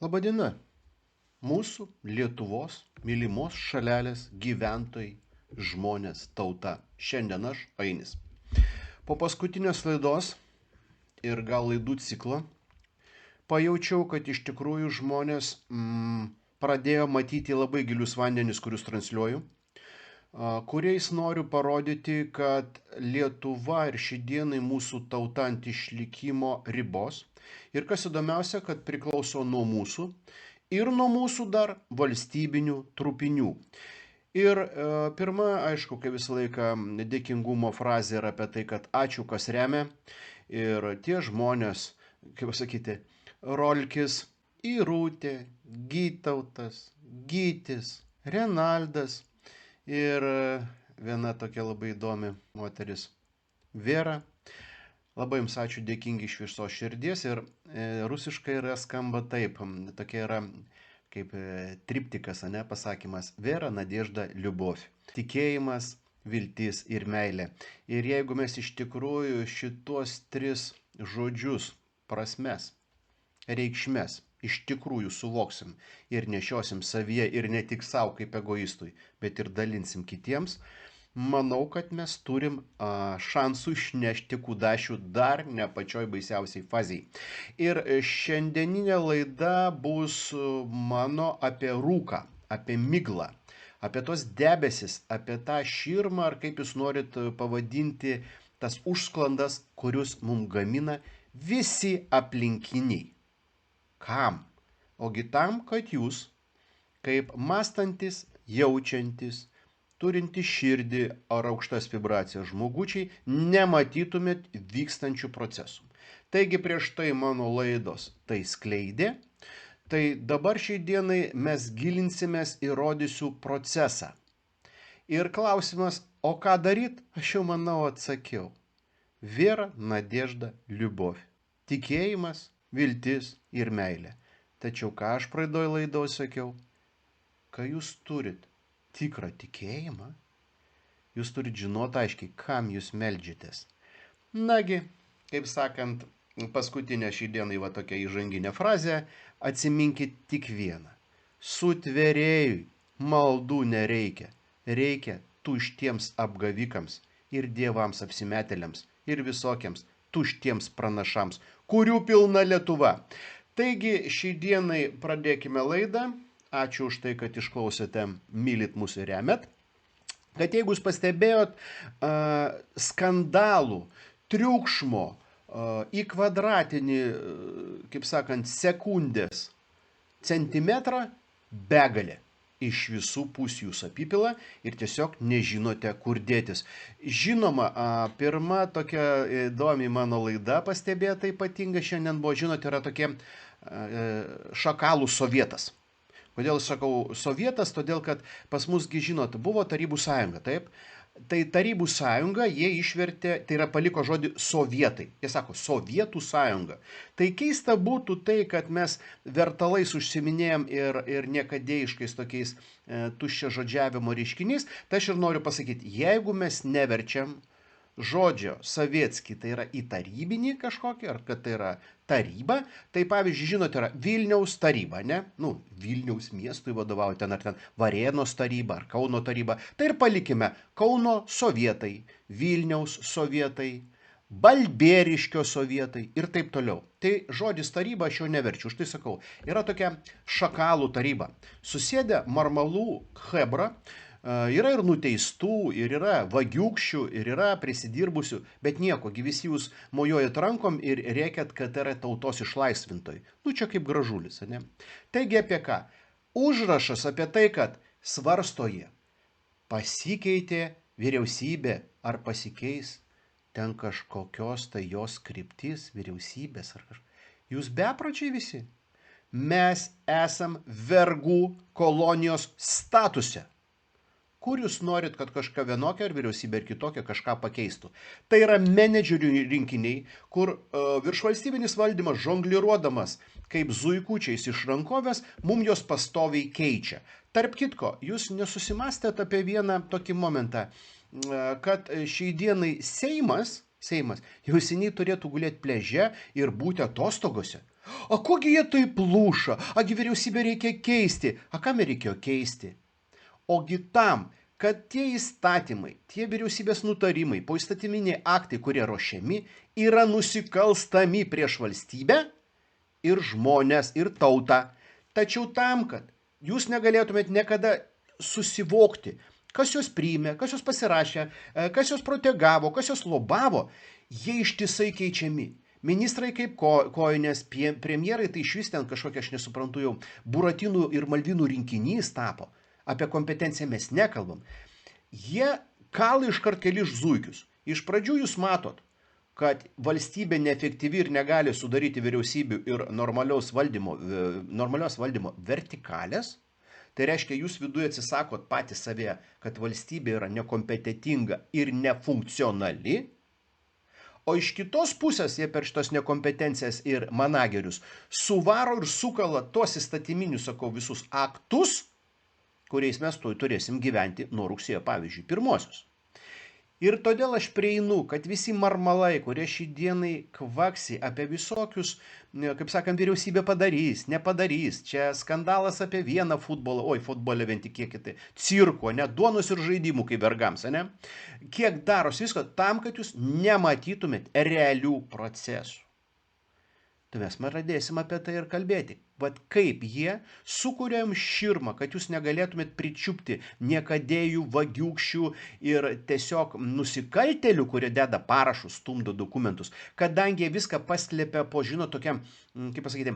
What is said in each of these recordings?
Labadiena, mūsų Lietuvos mylimos šalelės gyventojai, žmonės, tauta. Šiandien aš, Ainis. Po paskutinės laidos ir gal laidų ciklo pajaučiau, kad iš tikrųjų žmonės pradėjo matyti labai gilius vandenis, kuriuos transliuoju, kuriais noriu parodyti, kad Lietuva ir šiandienai mūsų tauta ant išlikimo ribos. Ir kas įdomiausia, kad priklauso nuo mūsų ir nuo mūsų dar valstybinių trupinių. Ir pirma, aišku, kaip visą laiką dėkingumo frazė yra apie tai, kad ačiū, kas remia. Ir tie žmonės, kaip sakyti, Rolkis, Irutė, Gytautas, Gytis, Renaldas ir viena tokia labai įdomi moteris, Vera. Labai jums ačiū, dėkingi iš visos širdies ir rusiškai yra skamba taip, tokia yra kaip triptikas, pasakymas Vera, Nadežda, Liubov. Tikėjimas, viltis ir meilė. Ir jeigu mes iš tikrųjų šitos tris žodžius, prasmes, reikšmes iš tikrųjų suvoksim ir nešiosim savyje ir ne tik savo kaip egoistui, bet ir dalinsim kitiems, manau, kad mes turim šansų išnešti kudašių dar ne pačioj baisiausiai fazėj. Ir šiandieninė laida bus mano apie rūką, apie miglą, apie tos debesis, apie tą širmą, ar kaip jūs norit pavadinti, tas užsklandas, kurius mums gamina visi aplinkiniai. Kam? Ogi tam, kad jūs, kaip mąstantis, jaučiantis, turinti širdį ar aukštas vibracijas žmogučiai, nematytumėt vykstančių procesų. Taigi prieš tai mano laidos tai skleidė, tai dabar šiai dienai mes gilinsimės ir rodysiu procesą. Ir klausimas, o ką daryt, aš jau manau atsakiau. Vera, Nadežda, Liubov. Tikėjimas, viltis ir meilė. Tačiau ką aš praeidoj laidos sakiau? Ką jūs turit? Tikrą tikėjimą, jūs turit žinoti aiškiai, kam jūs meldžiatės. Nagi, kaip sakant, paskutinė šį dieną va tokia įžanginė frazė, atsiminkit tik vieną. Sutvėrėjui maldų nereikia, reikia tuštiems apgavikams ir dievams apsimetėliams ir visokiems tuštiems pranašams, kurių pilna Lietuva. Taigi šį dienai pradėkime laidą. Ačiū už tai, kad išklausėte, mylit mūsų ir remet. Kad jeigu jūs pastebėjot skandalų, triukšmo į kvadratinį, kaip sakant, sekundės centimetrą begalė. Iš visų pusių jūs apipila ir tiesiog nežinote, kur dėtis. Žinoma, pirma tokia įdomi mano laida pastebėta ypatinga šiandien buvo, žinote, yra tokie šakalų sovietas. Kodėl sakau sovietas? Todėl, kad pas musgi, žinot, buvo Tarybų sąjunga, taip? Tai Tarybų sąjunga jie išvertė, tai yra paliko žodį sovietai. Jie sako Sovietų sąjunga. Tai keista būtų tai, kad mes vertalais užsiminėjom ir niekadėjiškais tokiais tuščia žodžiavimo reiškiniais. Tai aš ir noriu pasakyti, jeigu mes neverčiam žodžio sovietski, tai yra į tarybinį kažkokį, ar kad tai yra taryba, tai pavyzdžiui, žinote, yra Vilniaus taryba, ne? Vilniaus miestui vadovauja ten, ar ten Varėnos taryba, ar Kauno taryba. Tai ir palikime Kauno sovietai, Vilniaus sovietai, Balbieriškio sovietai ir taip toliau. Tai žodis taryba aš jau neverčiu, už tai sakau, yra tokia šakalų taryba. Susėdę marmalų chebra, yra ir nuteistų, ir yra vagiukščių, ir yra prisidirbusių, bet nieko, visi jūs mojuojat rankom ir rėkiat, kad yra tautos išlaisvintojai. Čia kaip Gražulis, ne? Taigi apie ką? Užrašas apie tai, kad svarsto jie. Pasikeitė vyriausybė, ar pasikeis ten kažkokios tai jos kryptis, vyriausybės ar kažkas. Jūs bepročiai visi? Mes esam vergų kolonijos statuse. Kur jūs norit, kad kažką vienokia ar vyriausybė ar kitokia kažką pakeistų? Tai yra menedžerių rinkiniai, kur viršvalstybinis valdymas žongliruodamas kaip zuikučiais iš rankovės, mums jos pastoviai keičia. Tarp kitko, jūs nesusimastėt apie vieną tokį momentą, kad šiai dienai Seimas jau seniai turėtų gulėti pliaže ir būti atostogose. O kogi jie taip lūša? Agi vyriausybę reikia keisti. A kam reikėjo keisti? Ogi tam, kad tie įstatymai, tie vyriausybės nutarimai, poįstatyminiai aktai, kurie ruošiami, yra nusikalstami prieš valstybę ir žmonės, ir tautą. Tačiau tam, kad jūs negalėtumėt niekada susivokti, kas juos priėmė, kas juos pasirašė, kas juos protegavo, kas juos lobavo, jie ištisai keičiami. Ministrai kaip kojinės, premjerai tai iš vis ten kažkokia, aš nesuprantu jau, buratinų ir malvinų rinkinys tapo. Apie kompetenciją mes nekalbam. Jie kala iškart keli zuikius. Iš pradžių jūs matot, kad valstybė neefektyvi ir negali sudaryti vyriausybių ir normalios valdymo vertikalės. Tai reiškia, jūs viduje atsisakot patys savie, kad valstybė yra nekompetentinga ir nefunkcionali. O iš kitos pusės jie per šitos nekompetencijas ir managerius suvaro ir sukala tuos įstatyminius, sakau, visus aktus, kuriais mes turėsim gyventi nuo rugsėjo, pavyzdžiui, 1. Ir todėl aš prieinu, kad visi marmalai, kurie šį dienai kvaksi apie visokius, kaip sakant, vyriausybė padarys, nepadarys, čia skandalas apie vieną futbolą, futbolą vien tikėkite, cirko, duonos ir žaidimų kaip vergams, ne? Kiek daros visko tam, kad jūs nematytumėt realių procesų. Tai mes pradėsim apie tai ir kalbėti. Vat kaip jie sukuria jums širmą, kad jūs negalėtumėt pričiupti niekadėjų, vagiukščių ir tiesiog nusikaltelių, kurie deda parašus, stumdo dokumentus, kadangi jie viską paslėpia po, tokiam, kaip pasakyti,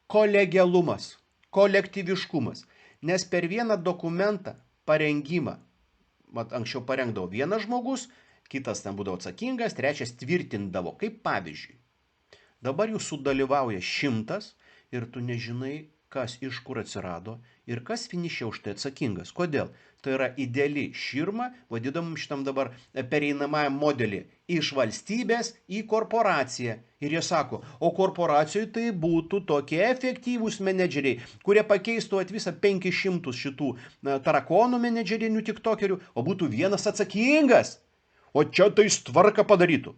kolegialumas, kolektyviškumas. Nes per vieną dokumentą parengimą, anksčiau parengdavo vienas žmogus, kitas ten būdavo atsakingas, trečias tvirtindavo, kaip pavyzdžiui. Dabar jų sudalyvauja 100 ir tu nežinai, kas iš kur atsirado ir kas finiše už tai atsakingas. Kodėl? Tai yra ideali širma, vadinamam šitam dabar pereinamajam modelį iš valstybės į korporaciją. Ir jie sako, o korporacijoje tai būtų tokie efektyvūs menedžeriai, kurie pakeistų visą 500 šitų tarakonų menedžerinių tiktokerių, o būtų vienas atsakingas. O čia tai tvarka padarytų.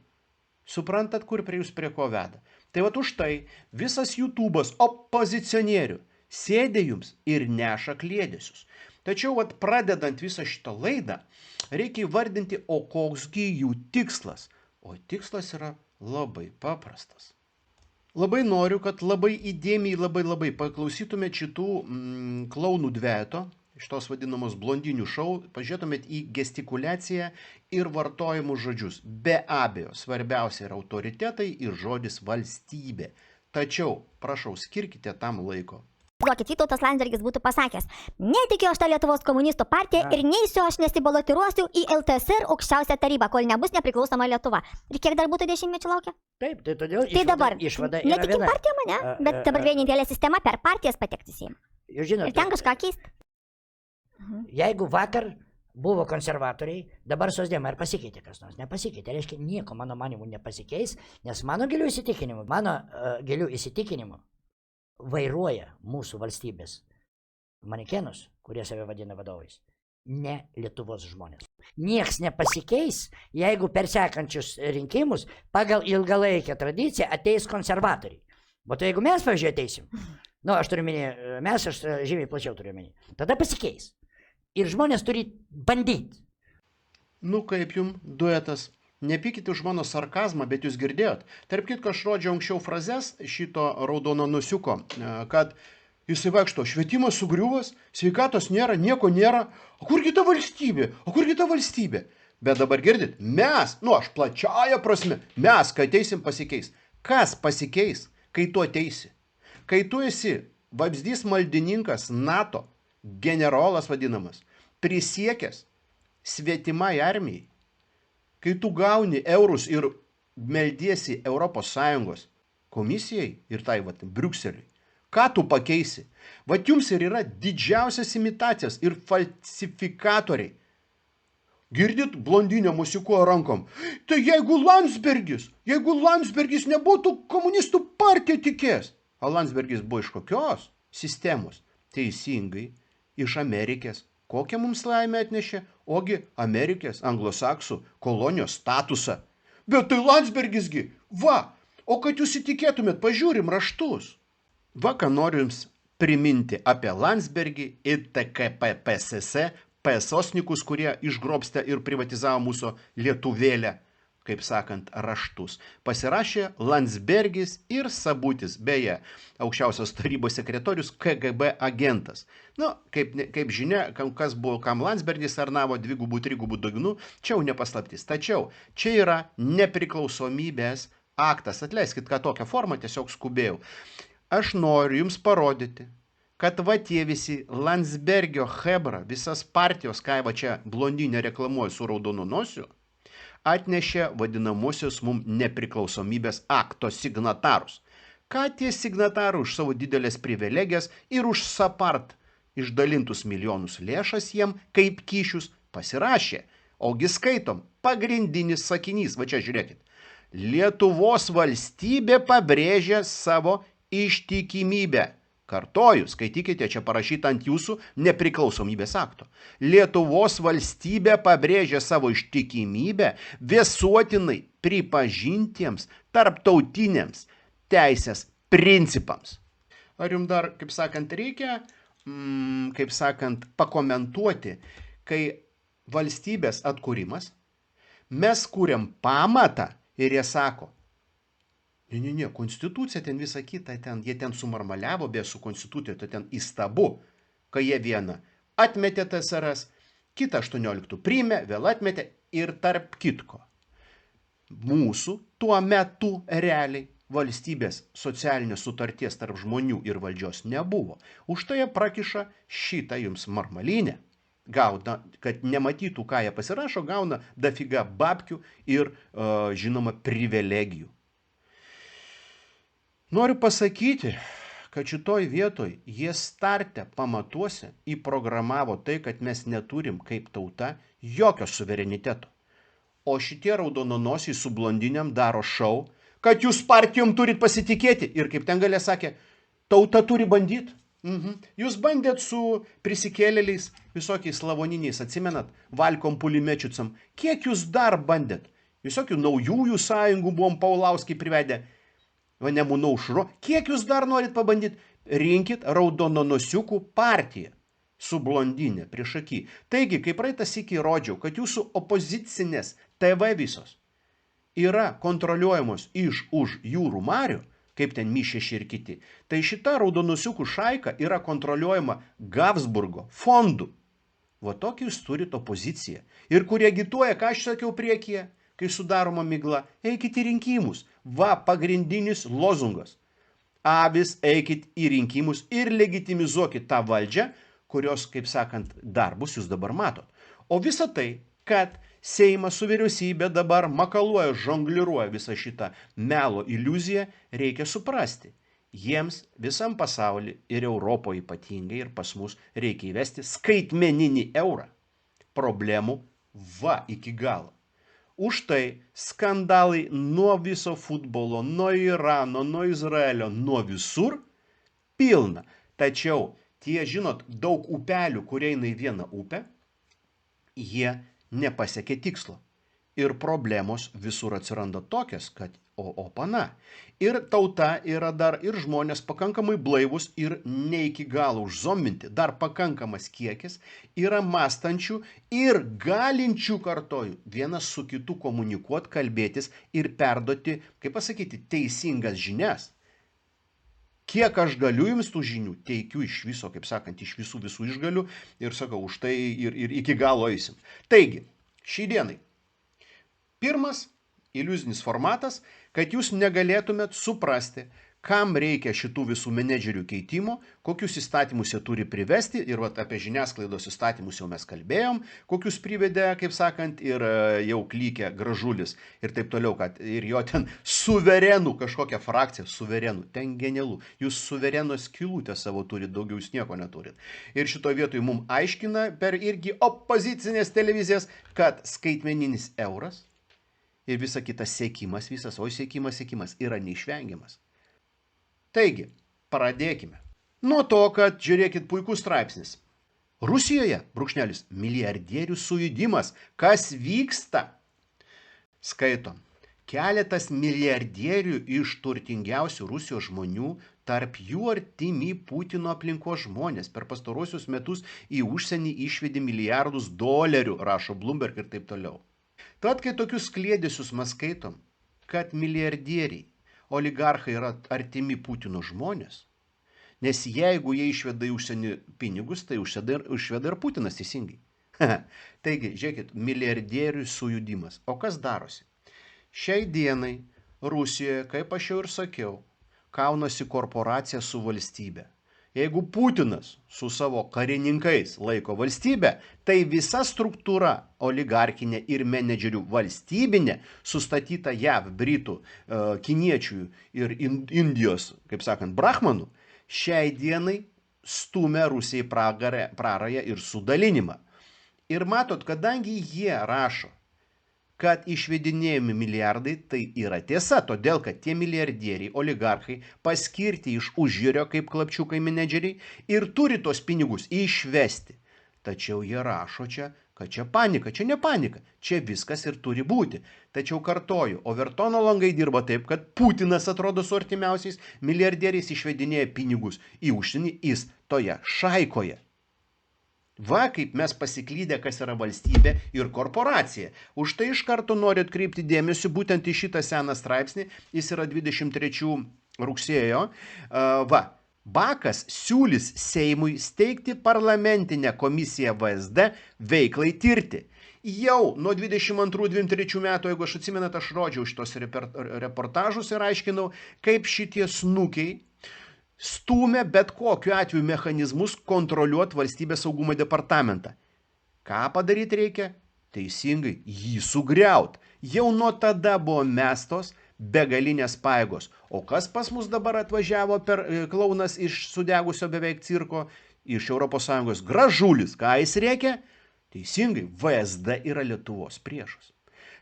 Suprantat, kur prie jūs prie ko veda. Tai vat už tai visas YouTube'as opozicionierių sėdė jums ir neša kliedesius. Tačiau vat pradedant visą šitą laidą, reikia įvardinti, o koksgi jų tikslas. O tikslas yra labai paprastas. Labai noriu, kad labai įdėmiai, labai paklausytumėt šitų klaunų dvejeto, šitos vadinamos blondinių šou, pažiūrėtumėt į gestikuliaciją ir vartojimus žodžius. Be abejo, svarbiausia yra autoritetai ir žodis valstybė. Tačiau, prašau, skirkite tam laiko. Duokit, Vytautas Landsbergis būtų pasakęs, netikiu aš tą Lietuvos komunistų partiją ir neįsiu aš nesibalotiruosiu į LTSR aukščiausią tarybą, kol nebus nepriklausoma Lietuva. Ir kiek dar būtų 10 mečių laukia? Taip, tai todėl išvada yra netikim viena. Partija mane, bet dabar vienintelė sistema per partijas patekti Seimą. Ir ten kažką keisti. Jeigu vakar buvo konservatoriai, dabar socdemai, ar pasikeitė kas nors? Nepasikeitė, reiškia, nieko mano manimu nepasikeis, nes mano gilių įsitikinimu vairuoja mūsų valstybės manekenus, kurie save vadina vadovais, ne Lietuvos žmonės. Nieks nepasikeis, jeigu per sekančius rinkimus pagal ilgalaikę tradiciją ateis konservatoriai. Bet jeigu mes, pavyzdžiui, ateisim, aš turiu minėti, aš žymiai plačiau turiu minėti, tada pasikeis. Ir žmonės turi bandyti. Kaip jums duetas? Nepykite už mano sarkazmą, bet jūs girdėjot. Tarp kitko, aš rodžiau anksčiau frazes šito raudono nusiuko, kad jisai vaikšto, švietimas sugriuvas, sveikatos nėra, nieko nėra. O kurgi ta valstybė? Bet dabar girdit, mes, aš plačiaja prasme, mes, kai ateisim, pasikeis. Kas pasikeis, kai tu ateisi? Kai tu esi vabzdys maldininkas NATO, generolas vadinamas, prisiekęs svetimai armijai, kai tu gauni eurus ir meldiesi ES komisijai ir tai Briuseliui, ką tu pakeisi? Jums ir yra didžiausias imitacijas ir falsifikatoriai. Girdit, blondinė musikuoja rankom. Tai jeigu Landsbergis nebūtų komunistų partija tikės. O Landsbergis buvo iš kokios sistemos? Teisingai, iš Amerikės. Kokią mums laimę atnešė? Ogi Amerikės, anglosaksų kolonijos statusą. Bet tai Landsbergisgi, O kad jūs įtikėtumėt, pažiūrim raštus. Va, ką noriu jums priminti apie Landsbergį ir TKPPSS, PSOsnikus, kurie išgrobstė ir privatizavo mūsų lietuvėlę, kaip sakant, raštus. Pasirašė Landsbergis ir Sabutis, beje, aukščiausios tarybos sekretorius, KGB agentas. Nu, kaip žinia, kas buvo, kam Landsbergis tarnavo 2-3 dugnų, čia jau nepaslaptis. Tačiau čia yra nepriklausomybės aktas. Atleiskit, kad tokią formą tiesiog skubėjau. Aš noriu jums parodyti, kad va tie visi Landsbergio hebra, visas partijos, ką va čia blondinė reklamuoja su raudonu nosiu, atnešė vadinamosios mums nepriklausomybės akto signatarus. Ką tie signatarai už savo didelės privilegijas ir už SAPART išdalintus milijonus lėšas jiem kaip kyšius pasirašė. Ogi skaitom, pagrindinis sakinys, va čia žiūrėkit. Lietuvos valstybė pabrėžia savo ištikimybę. Kartoju, skaitykite, čia parašyta ant jūsų nepriklausomybės akto. Lietuvos valstybė pabrėžia savo ištikimybę visuotinai pripažintiems tarptautiniams teisės principams. Ar jums dar, kaip sakant, reikia, pakomentuoti, kai valstybės atkūrimas, mes kūrėm pamatą ir jie sako, ne, konstitucija ten visą kitą, jie ten sumarmaliavo, be su konstitucija, tai ten įstabu, kai jie vieną atmetė TSRS, kitą 18 priėmė, vėl atmetė ir tarp kitko. Mūsų tuo metu realiai valstybės socialinės sutarties tarp žmonių ir valdžios nebuvo. Už tai jie prakiša šitą jums marmalinę. Gauna, kad nematytų, ką jie pasirašo, gauna dafiga babkių ir, žinoma, privilegijų. Noriu pasakyti, kad šitoj vietoj jie starte pamatuose įprogramavo tai, kad mes neturim kaip tauta jokio suvereniteto. O šitie raudononosiai su blondiniam daro šou, kad jūs partijom turit pasitikėti. Ir kaip ten galė sakė, tauta turi bandyti. Jūs bandėt su prisikėlėliais visokiais slavoniniais, atsimenat, Valkom Pulimečiucam. Kiek jūs dar bandėt? Visokių naujųjų sąjungų buvom Paulauskiai privedę. Va Nemuno aušro. Kiek jūs dar norit pabandyti? Rinkit raudononosiukų partiją su blondinė priešaky. Taigi, kai praeitą sykį rodžiau, kad jūsų opozicinės TV visos yra kontroliuojamos už jūrų marių, kaip ten Mi6 ir kiti, tai šita raudonosiukų šaika yra kontroliuojama Gavsburgo fondų. Va tokį jūs turit opoziciją. Ir kurie agituoja, ką aš sakiau priekyje, kai sudaroma migla, eikit į rinkimus. Va, pagrindinis lozungas. Avis, eikit į rinkimus ir legitimizuokit tą valdžią, kurios, kaip sakant, darbus jūs dabar matot. O visa tai, kad Seimas su vyriausybė dabar makaluoja, žongliruoja visą šitą melo iliuziją, reikia suprasti. Jiems visam pasaulyje ir Europoje ypatingai ir pas mus reikia įvesti skaitmeninį eurą. Problemų va iki galo. Už tai skandalai nuo viso futbolo, nuo Irano, nuo Izraelio, nuo visur pilna. Tačiau tie, žinot, daug upelių, kurie eina į vieną upę, jie nepasiekė tikslo. Ir problemos visur atsiranda tokias, kad opana. Ir tauta yra dar ir žmonės pakankamai blaivus ir ne iki galo užzombinti. Dar pakankamas kiekis yra mąstančių ir galinčių, kartoju, vienas su kitu komunikuoti, kalbėtis ir perduoti, kaip pasakyti, teisingas žinias. Kiek aš galiu jums tų žinių, teikiu iš viso, kaip sakant, iš visų išgaliu ir sakau, už tai ir iki galo eisim. Taigi, šį dienai. Pirmas iliuzinis formatas, kad jūs negalėtumėt suprasti, kam reikia šitų visų menedžerių keitimo, kokius įstatymus jie turi privesti, ir vat, apie žiniasklaidos įstatymus jau mes kalbėjom, kokius privedė, kaip sakant, ir jau klykė Gražulis ir taip toliau, kad ir jo ten suverenų kažkokią frakciją, suverenų, ten genialų, jūs suverenos skylutę savo turit, daugiau jūs nieko neturit. Ir šito vietoj mums aiškina per irgi opozicinės televizijas, kad skaitmeninis euras ir visa kita siekimas, siekimas yra neišvengiamas. Taigi, pradėkime. Nuo to, kad, žiūrėkit, puikus straipsnis. Rusijoje, brūkšnelis, milijardierių sujudimas. Kas vyksta? Skaitom. Keletas milijardierių iš turtingiausių Rusijos žmonių, tarp jų artimi Putino aplinkos žmonės, per pastarosius metus į užsienį išvedė milijardus dolerių, rašo Bloomberg ir taip toliau. Tad, kai tokius kliedesius mes skaitom, kad milijardieriai, oligarchai yra artimi Putino žmonės, nes jeigu jie išveda į užsienį pinigus, tai išveda ir Putinas teisingai. Taigi, žiūrėkit, milijardierių sujudimas. O kas darosi? Šiai dienai Rusijoje, kaip aš jau ir sakiau, kaunasi korporacija su valstybe. Jeigu Putinas su savo karininkais laiko valstybę, tai visa struktūra oligarkinė ir menedžerių valstybinė, sustatyta JAV, Britų, kiniečių ir Indijos, kaip sakant, brahmanų, šiai dienai stumia Rusijai prarają ir sudalinimą. Ir matot, kadangi jie rašo, kad išvedinėjami milijardai, tai yra tiesa, todėl kad tie milijardieriai, oligarchai paskirti iš užjūrio kaip klapčiukai menedžeriai ir turi tos pinigus išvesti. Tačiau jie rašo čia, kad čia panika, čia ne panika, čia viskas ir turi būti. Tačiau kartoju, Overtono langai dirba taip, kad Putinas atrodo su artimiausiais milijardieriais išvedinėja pinigus į užsienį, jis toje šaikoje. Va, kaip mes pasiklydę, kas yra valstybė ir korporacija. Už tai iš karto noriu atkreipti dėmesį būtent į šitą seną straipsnį. Jis yra 23 rugsėjo. Bakas siūlys Seimui steigti parlamentinę komisiją VSD veiklai tirti. Jau nuo 22-23 metų, jeigu aš atsimenat, aš rodžiau šitos reportažus ir aiškinau, kaip šitie snukiai stumia bet kokiu atveju mechanizmus kontroliuoti valstybės saugumo departamentą. Ką padaryti reikia? Teisingai, jį sugriaut. Jau nuo tada buvo mestos begalinės pajėgos. O kas pas mus dabar atvažiavo per klaunas iš sudegusio beveik cirko, iš ES? Gražulis. Ką jis reikia? Teisingai, VSD yra Lietuvos priešas.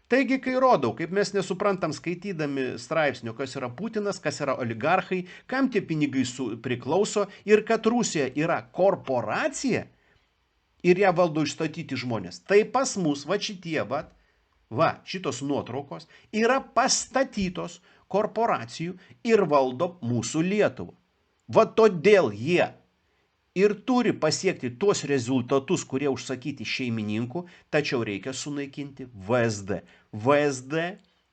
Taigi, kai rodau, kaip mes nesuprantam skaitydami straipsnio, kas yra Putinas, kas yra oligarchai, kam tie pinigai priklauso ir kad Rusija yra korporacija ir ją valdo išstatyti žmonės, tai pas mus šitos nuotraukos yra pastatytos korporacijų ir valdo mūsų Lietuvą. Todėl jie ir turi pasiekti tuos rezultatus, kurie užsakyti šeimininkų, tačiau reikia sunaikinti VSD. VSD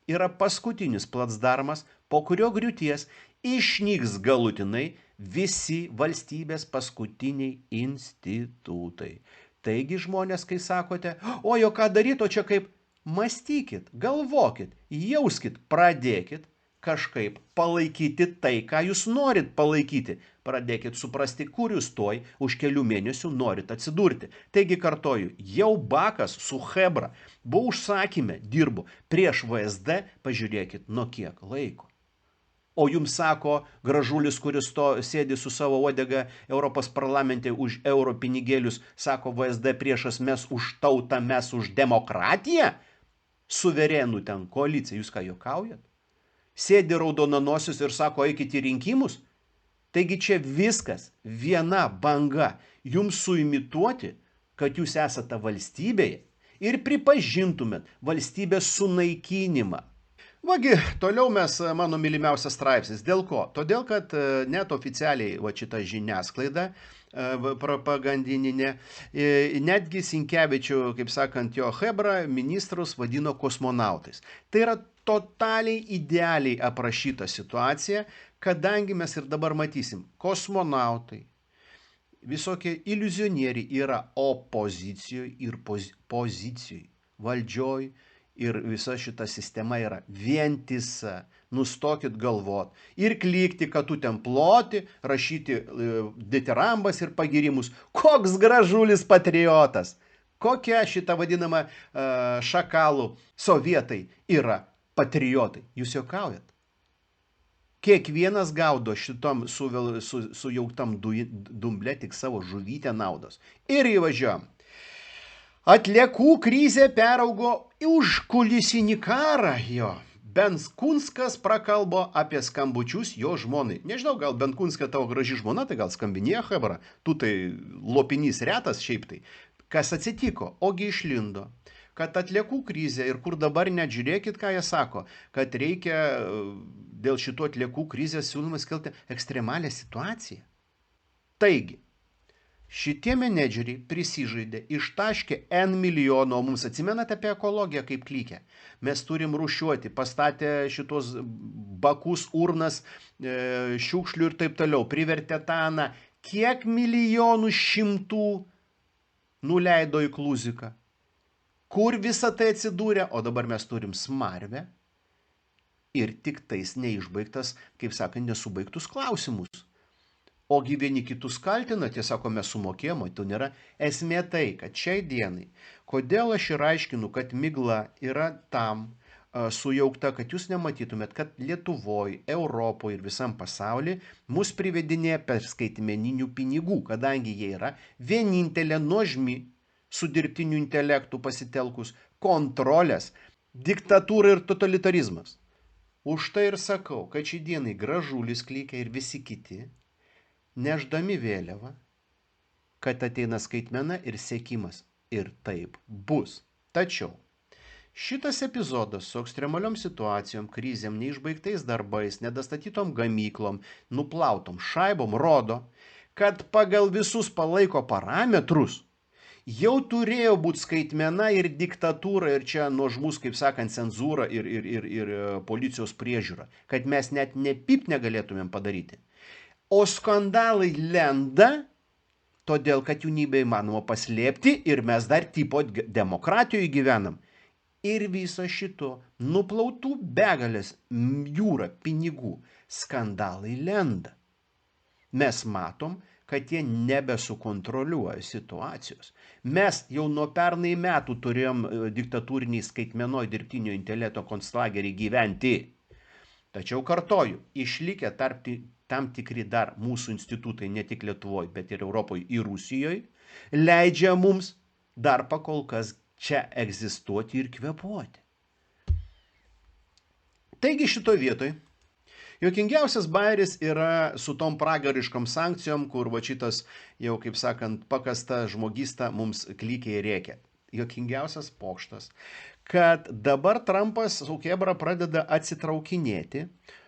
yra paskutinis placdarmas, po kurio griūties išnyks galutinai visi valstybės paskutiniai institutai. Taigi žmonės, kai sakote, o ką daryti, o čia kaip, mąstykit, galvokit, jauskit, pradėkit kažkaip palaikyti tai, ką jūs norit palaikyti. Pradėkit suprasti, kur jūs už kelių mėnesių norit atsidurti. Taigi kartoju, jau Bakas su Chebra buvo užsakyme, dirbo prieš VSD, pažiūrėkit, nuo kiek laiko. O jums sako Gražulis, kuris sėdi su savo uodega Europos parlamente už euro pinigėlius, sako VSD priešas, mes už tautą, mes už demokratiją? Suverenų ten koalicija, jūs ką juokaujat? Sėdi raudonanosius ir sako, eikit į rinkimus. Taigi čia viskas, viena banga, jums suimituoti, kad jūs esate valstybėje ir pripažintumėt valstybės sunaikinimą. Vagi, toliau mano mylimiausias straipsnis. Dėl ko? Todėl, kad net oficialiai šita žiniasklaida propagandininė, netgi Sinkevičių, kaip sakant, jo Chebra ministrus vadino kosmonautais. Tai yra totaliai idealiai aprašyta situacija, kadangi mes ir dabar matysim, kosmonautai, visokie iliuzionieriai yra opozicijoje ir pozicijoje, valdžioj ir visa šita sistema yra vientisa. Nustokit galvot ir klykti, kad tu ten ploti, rašyti ditirambas ir pagirimus. Koks Gražulis patriotas, kokia šita vadinama šakalų sovietai yra patriotai. Jūs juokaujat? Kiekvienas gaudo šitom sujauktam dumble tik savo žuvytę naudos. Ir įvažiuojam. Atliekų krizė peraugo į užkulisinį karą jo. Benkunskas prakalbo apie skambučius jo žmonai. Nežinau, gal Benkunska tavo graži žmona, tai gal skambinėjo Chebra. Tu tai lopinys retas šiaip tai. Kas atsitiko? Ogi išlindo, kad atliekų krizė ir kur dabar net žiūrėkit, ką jie sako, kad reikia dėl šitų atliekų krizės siūlymas kelti ekstremalią situaciją. Taigi, šitie menedžeriai prisižaidė, ištaškė N milijonų, o mums atsimenate apie ekologiją kaip klykia. Mes turim rūšiuoti, pastatė šitos bakus, urnas, šiukšlių ir taip toliau, privertė tą, kiek milijonų šimtų nuleido į Kluziką. Kur visa tai atsidūrė, o dabar mes turim smarvę ir tik tais neišbaigtas, kaip sakant, nesubaigtus klausimus. Ogi vieni kitus kaltina, tie sako, mes sumokėjom, tai nėra. Esmė tai, kad šiai dienai, kodėl aš ir aiškinu, kad migla yra tam sujaukta, kad jūs nematytumėt, kad Lietuvoje, Europoje ir visam pasaulyje mus privedinėja per skaitmeninių pinigų, kadangi jie yra vienintelė nuožmi su dirbtiniu intelektu pasitelkus kontrolės, diktatūra ir totalitarizmas. Už tai ir sakau, kad šį dienai Gražulis Klykia ir visi kiti, nešdami vėliavą, kad ateina skaitmena ir sekimas. Ir taip bus. Tačiau šitas epizodas su ekstremaliom situacijom, krizėm, neišbaigtais darbais, nedastatytom gamyklom, nuplautom šaibom rodo, kad pagal visus palaiko parametrus jau turėjo būti skaitmena ir diktatūra ir čia nuožmus, kaip sakant, cenzūra ir policijos priežiūra, kad mes net nepip negalėtumėm padaryti. O skandalai lenda, todėl kad jų nebeįmanoma paslėpti ir mes dar tipo demokratijoje gyvenam. Ir viso šito nuplautų begalės jūra pinigų skandalai lenda. Mes matom, kad jie nebesukontroliuoja situacijos. Mes jau nuo pernai metų turėjom diktatūriniai skaitmenoj dirbtinio intelekto konslagerį gyventi. Tačiau kartoju, išlikę tam tikri dar mūsų institutai, ne tik Lietuvoje, bet ir Europoje ir Rusijoje, leidžia mums dar pakol kas čia egzistuoti ir kvėpuoti. Taigi šitoj vietoj juokingiausias bajeris yra su tom pragariškom sankcijom, kur va šitas jau, kaip sakant, pakasta žmogysta mums klykiai rėkia. Juokingiausias pokštas, kad dabar Trumpas su Kebra pradeda atsitraukinėti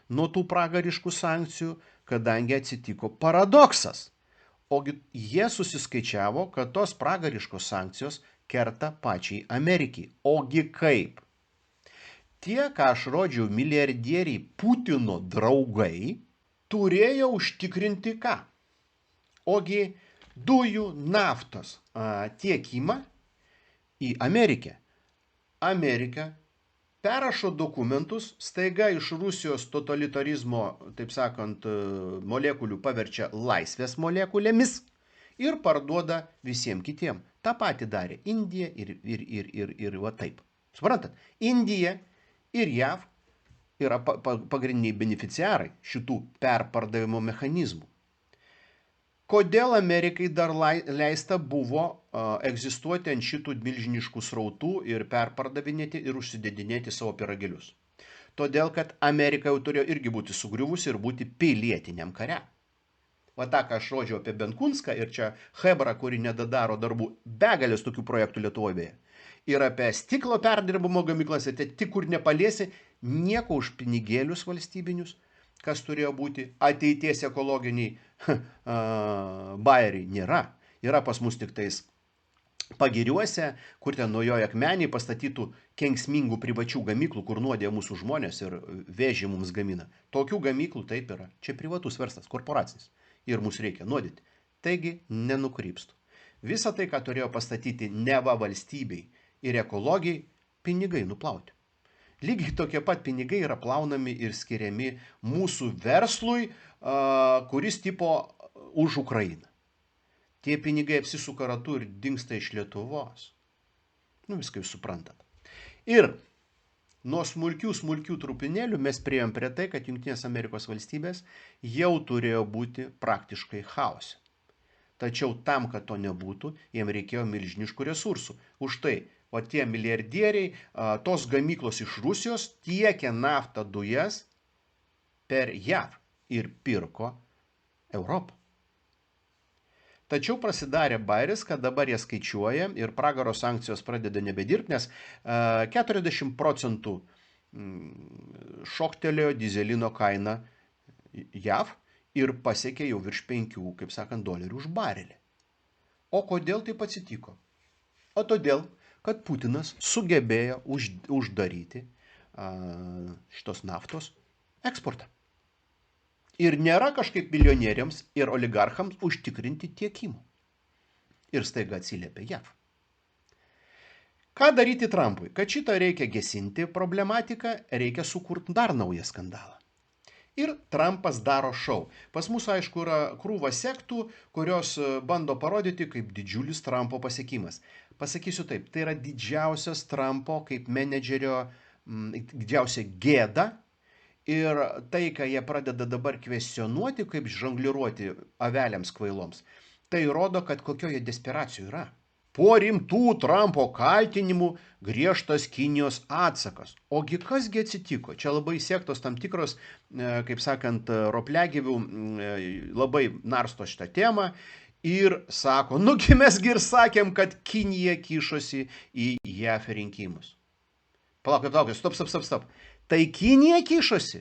nuo tų pragariškų sankcijų, kadangi atsitiko paradoksas. Ogi jie susiskaičiavo, kad tos pragariškos sankcijos kerta pačiai Amerikai. Ogi kaip? Tie, ką aš rodžiau, milijardieriai Putino draugai, turėjo užtikrinti ką? Ogi dujų naftos tiekimą į Ameriką. Amerika perrašo dokumentus, staiga iš Rusijos totalitarizmo, taip sakant, molekulių paverčia laisvės molekulėmis ir parduoda visiems kitiem. Ta pati darė Indija ir va taip. Suprantat? Indija ir JAV yra pagrindiniai beneficiarai šitų perpardavimo mechanizmų. Kodėl Amerikai dar leista buvo egzistuoti ant šitų milžiniškų srautų ir perpardavinėti ir užsidedinėti savo pyragėlius? Todėl, kad Amerika jau turėjo irgi būti sugriuvusi ir būti pilietiniam kare. Va tą, ką aš rodžiau apie Benkunską ir čia Hebra, kuri nedadaro darbų, begalės tokių projektų Lietuvoje beje. Ir apie stiklo perdirbimo gamyklas, tai tik kur nepaliesi, nieko už pinigėlius valstybinius, kas turėjo būti ateities ekologiniai bajeriai, nėra. Yra pas mus tik tais Pagiriuose, kur ten naujoje akmeniai pastatytų kenksmingų privačių gamyklų, kur nuodė mūsų žmonės ir vėžį mums gamina. Tokių gamyklų taip yra. Čia privatus verslas, korporacinis. Ir mūsų reikia nuodyti. Taigi nenukrypstų. Visa tai, ką turėjo pastatyti neva valstybei ir ekologijai, pinigai nuplauti. Lygiai tokie pat pinigai yra plaunami ir skiriami mūsų verslui, kuris tipo už Ukrainą. Tie pinigai apsisuka ratu ir dingsta iš Lietuvos. Viską jūs suprantat. Ir nuo smulkių trupinėlių mes priėjom prie tai, kad Jungtinės Amerikos valstybės jau turėjo būti praktiškai chaose. Tačiau tam, kad to nebūtų, jiem reikėjo milžiniškų resursų. Už tai, o tie milijardieriai, tos gamyklos iš Rusijos tiekė naftą dujas per JAV ir pirko Europą. Tačiau prasidarė bairis, kad dabar jie skaičiuoja ir pragaro sankcijos pradeda nebedirbti, nes 40% šoktelėjo dizelino kaina JAV ir pasiekė jau virš 5, kaip sakant, dolerių už barelį. O kodėl taip atsitiko? O todėl, kad Putinas sugebėjo uždaryti šitos naftos eksportą. Ir nėra kažkaip milijonieriams ir oligarchams užtikrinti tiekimų. Ir staiga atsiliepia JAV. Ką daryti Trumpui? Kad šitą reikia gesinti problematiką, reikia sukurti dar naują skandalą. Ir Trumpas daro šou. Pas mus, aišku, yra krūva sektų, kurios bando parodyti kaip didžiulis Trumpo pasiekimas. Pasakysiu taip, tai yra didžiausias Trumpo kaip menedžerio, didžiausia gėda. Ir tai, ką jie pradeda dabar kvestionuoti, kaip žongliruoti aveliams kvailoms, tai rodo, kad kokioje desperacijoje yra. Po rimtų Trumpo kaltinimų griežtas Kinijos atsakas. Ogi kasgi atsitiko? Čia labai sektos tam tikros, kaip sakant, ropliagyvių labai narsto šitą temą ir sako, nugi mesgi ir sakėm, kad Kinija kišosi į JAF rinkimus. Palaukit, stop. Tai Kinija kišosi?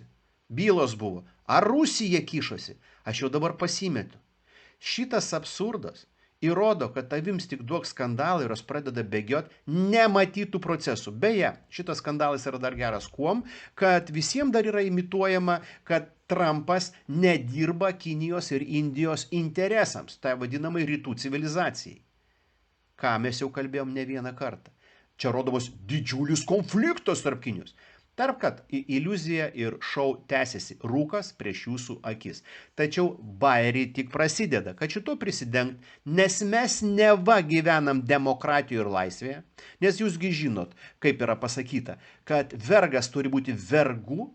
Bylos buvo. Ar Rusija kišosi? Aš jau dabar pasimetu. Šitas absurdas įrodo, kad avims tik duok skandalą ir jos pradeda bėgioti nematytų procesų. Beje, šitas skandalas yra dar geras kuom, kad visiems dar yra imituojama, kad Trumpas nedirba Kinijos ir Indijos interesams, tai vadinamai rytų civilizacijai. Ką mes jau kalbėjom ne vieną kartą. Čia rodomas didžiulis konfliktas tarp Kinijos. Tarp, kad iliuzija ir šou tęsiasi rūkas prieš jūsų akis. Tačiau bairiai tik prasideda, kad šito prisidengti, nes mes neva gyvenam demokratijoje ir laisvėje, nes jūsgi žinot, kaip yra pasakyta, kad vergas turi būti vergu,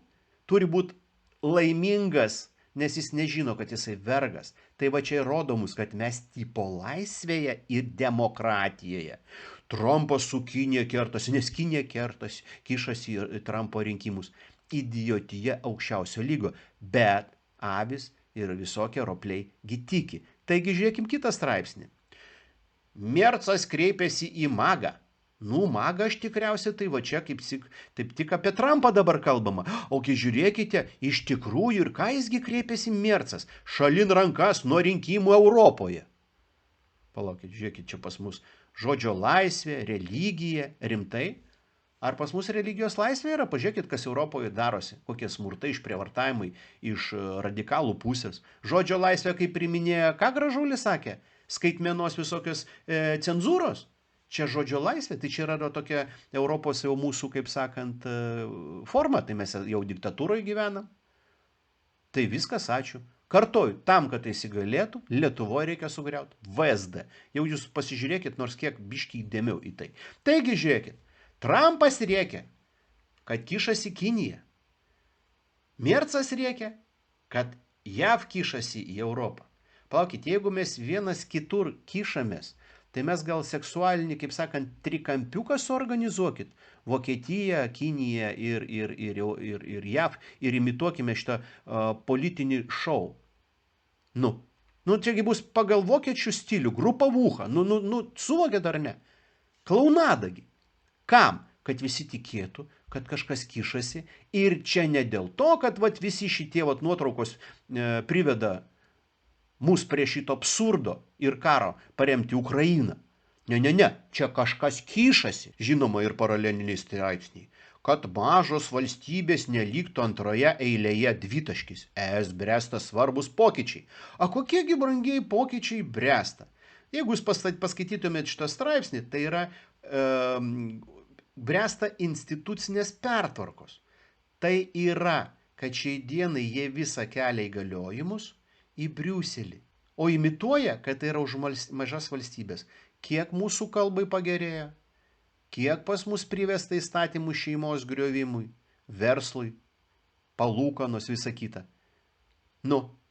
turi būti laimingas, nes jis nežino, kad jisai vergas. Tai va čia rodo mus, kad mes tipo laisvėje ir demokratijoje. Trumpas su Kinija kertasi, nes Kinija kertasi, kišasi į Trumpo rinkimus. Idiotija aukščiausio lygo, bet avis ir visokie ropliai tiki. Taigi žiūrėkim kitą straipsnį. Mercas kreipėsi į Magą. Maga aš tikriausiai, tai va čia kaip taip tik apie Trumpą dabar kalbama. Ogi žiūrėkite, iš tikrųjų ir ką jisgi kreipėsi Mercas? Šalin rankas nuo rinkimų Europoje. Palaukit, žiūrėkit, čia pas mus žodžio laisvė, religija, rimtai. Ar pas mus religijos laisvė yra? Pažiūrėkit, kas Europoje darosi, kokie smurtai, išprievartavimai iš radikalų pusės. Žodžio laisvė, kaip priminėjo, ką Gražulis sakė, skaitmenos visokios cenzūros. Čia žodžio laisvė, tai čia yra tokia Europos jau mūsų, kaip sakant, forma, tai mes jau diktatūroje gyvenam. Tai viskas, ačiū. Kartoju, tam, kad tai įsigalėtų, Lietuvoje reikia sugriauti VSD. Jau jūs pasižiūrėkit nors kiek biškį įdėmiau į tai. Taigi žiūrėkit, Trumpas rėkia, kad kišasi Kinija. Mercas rėkia, kad JAV kišasi į Europą. Palaukit, jeigu mes vienas kitur kišamės, tai mes gal seksualinį, kaip sakant, trikampiuką suorganizuokit. Vokietija, Kinija ir JAV ir imituokime šitą politinį šou. Čiagi bus pagal vokiečių stilių, grupavūcha. Suvokėt ar ne? Klaunadagi. Kam? Kad visi tikėtų, kad kažkas kišasi. Ir čia ne dėl to, kad visi šitie nuotraukos priveda mus prie šito absurdo ir karo paremti Ukrainą. Ne, čia kažkas kišasi. Žinoma ir paraleliniai straipsniai. Kad mažos valstybės neliktų antroje eilėje dvitaškis. ES bręsta svarbus pokyčiai. A kokiegi brangiai pokyčiai bręsta? Jeigu jūs paskaitytumėt šitą straipsnį, tai yra bręsta institucinės pertvarkos. Tai yra, kad šiai dienai jie visą kelią įgaliojimus į Briuselį. O imituoja, kad tai yra už mažas valstybės. Kiek mūsų kalbai pagerėjo? Kiek pas mus privesta įstatymų šeimos griovimui, verslui, palūkanos, visa kita.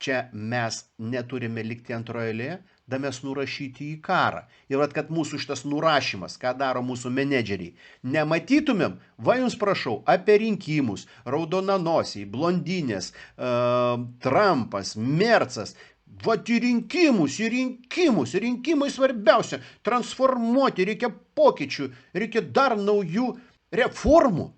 Čia mes neturime likti antroje eilėje, da mes nurašyti į karą. Ir kad mūsų šitas nurašymas, ką daro mūsų menedžeriai, nematytumėm, jums prašau, apie rinkimus, raudonanosiai, blondinės, Trumpas, Mercas, Vat į rinkimus, rinkimai svarbiausia, transformuoti, reikia pokyčių, reikia dar naujų reformų.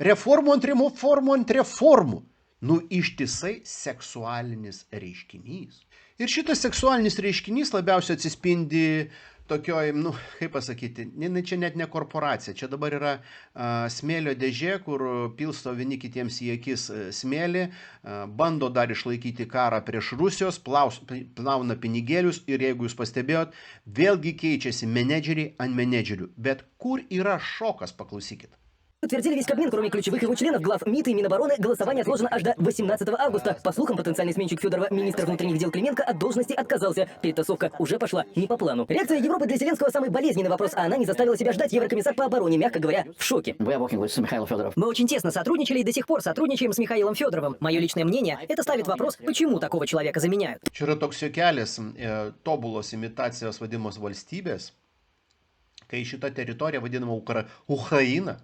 Reformų ant reformų. Nu, ištisai seksualinis reiškinys. Ir šitas seksualinis reiškinys labiausiai atsispindi tokioj, nu, kaip pasakyti, čia net ne korporacija, čia dabar yra smėlio dėžė, kur pilsto vieni kitiems į akis smėlį, bando dar išlaikyti karą prieš Rusijos, plauna pinigėlius ir jeigu jūs pastebėjot, vėlgi keičiasi menedžeriai ant menedžerių. Bet kur yra šokas, paklausykit. Утвердили весь Кабмин, кроме ключевых его членов, глав МИД и Минобороны. Голосование отложено аж до 18 августа. По слухам, потенциальный сменщик Федорова, министр внутренних дел Клименко, от должности отказался. Перетасовка уже пошла не по плану. Реакция Европы для Зеленского самый болезненный вопрос, а она не заставила себя ждать. Еврокомиссар по обороне, мягко говоря, в шоке. Мы очень тесно сотрудничали и до сих пор сотрудничаем с Михаилом Федоровым. Мое личное мнение, это ставит вопрос, почему такого человека заменяют. Čia yra toks juokelis, tobulos imitacijos vadimos valstybės, kai šita teritorija vadinama Ukraina,